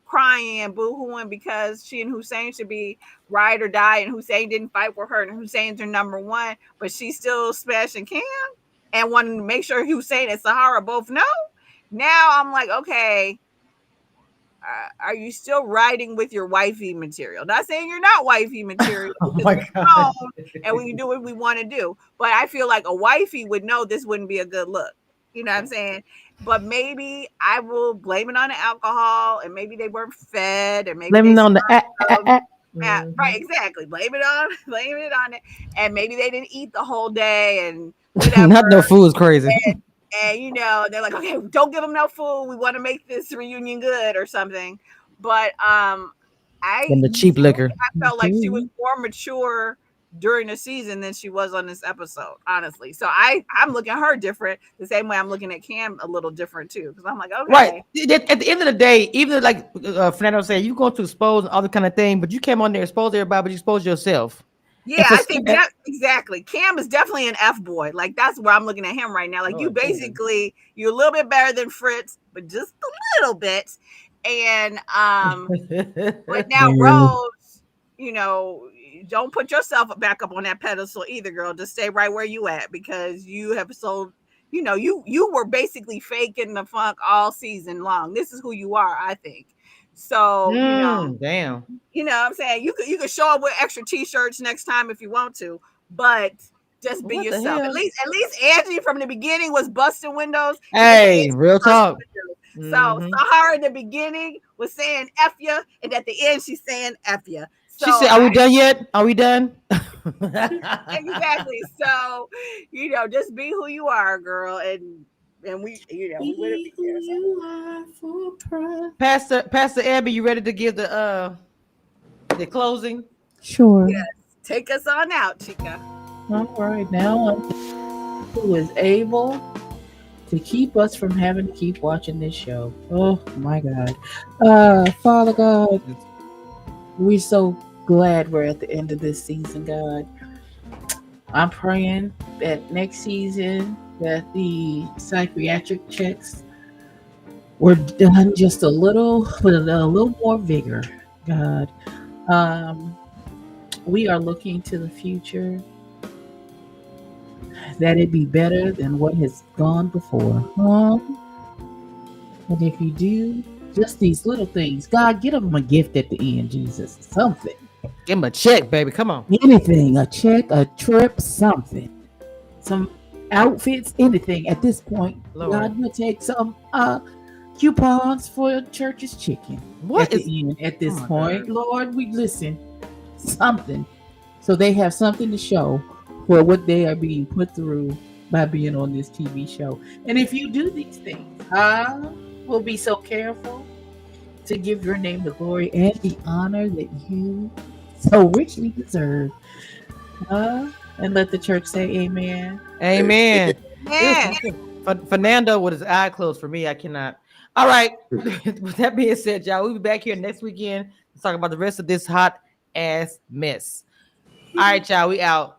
crying and boo-hooing because she and Hussein should be ride or die, and Hussein didn't fight for her, and Hussein's her number one, but she's still smashing Cam and wanting to make sure Hussein and Sahara both know. Now I'm like, okay, are you still riding with your wifey material? Not saying you're not wifey material. Oh my God. And we do what we want to do. But I feel like a wifey would know this wouldn't be a good look. You know what I'm saying? But maybe I will blame it on the alcohol, and maybe they weren't fed, or maybe blame it on the right, exactly. Blame it on it. And maybe they didn't eat the whole day and whatever. Not no food is crazy. And they're like, okay, don't give them no food. We want to make this reunion good or something. But and the cheap liquor. I felt like she was more mature during the season than she was on this episode, honestly. So I'm looking at her different, the same way I'm looking at Cam a little different too. Because I'm like, okay. Right. At the end of the day, even like Fernando said, you're going to expose and all the kind of thing, but you came on there, expose everybody, but you expose yourself. Yeah, I think that exactly. Cam is definitely an F boy. Like, that's where I'm looking at him right now. Like, you're a little bit better than Fritz, but just a little bit. And but now Rose, don't put yourself back up on that pedestal either, girl. Just stay right where you at, because you have sold. You were basically faking the funk all season long. This is who you are, I think. So damn. You know what I'm saying? You could show up with extra t-shirts next time if you want to, but just be yourself. At least Angie from the beginning was busting windows. Hey, real talk. So Sahara in the beginning was saying F ya, and at the end she's saying F ya. So, she said, are we done yet? Are we done? Exactly. So, just be who you are, girl. And we wouldn't be here. So. Pastor Abby, you ready to give the closing? Sure. Yes. Take us on out, Chica. All right. Now, who is able to keep us from having to keep watching this show? Oh my God. Father God, we're so glad we're at the end of this season, God. I'm praying that next season that the psychiatric checks were done just with a little more vigor, God. We are looking to the future, that it be better than what has gone before. And if you do, just these little things, God, get them a gift at the end, Jesus. Something. Give him a check, baby. Come on. Anything. A check, a trip, something. Some outfits, anything at this point. Lord. God will take some coupons for church's chicken. At this point, God. Lord, we listen. Something. So they have something to show for what they are being put through by being on this TV show. And if you do these things, we'll be so careful to give your name the glory and the honor that you so richly deserved. And let the church say amen. Amen. Yeah. Fernando with his eye closed for me. I cannot. All right. With that being said, y'all, we'll be back here next weekend to talk about the rest of this hot ass mess. All right, y'all. We out.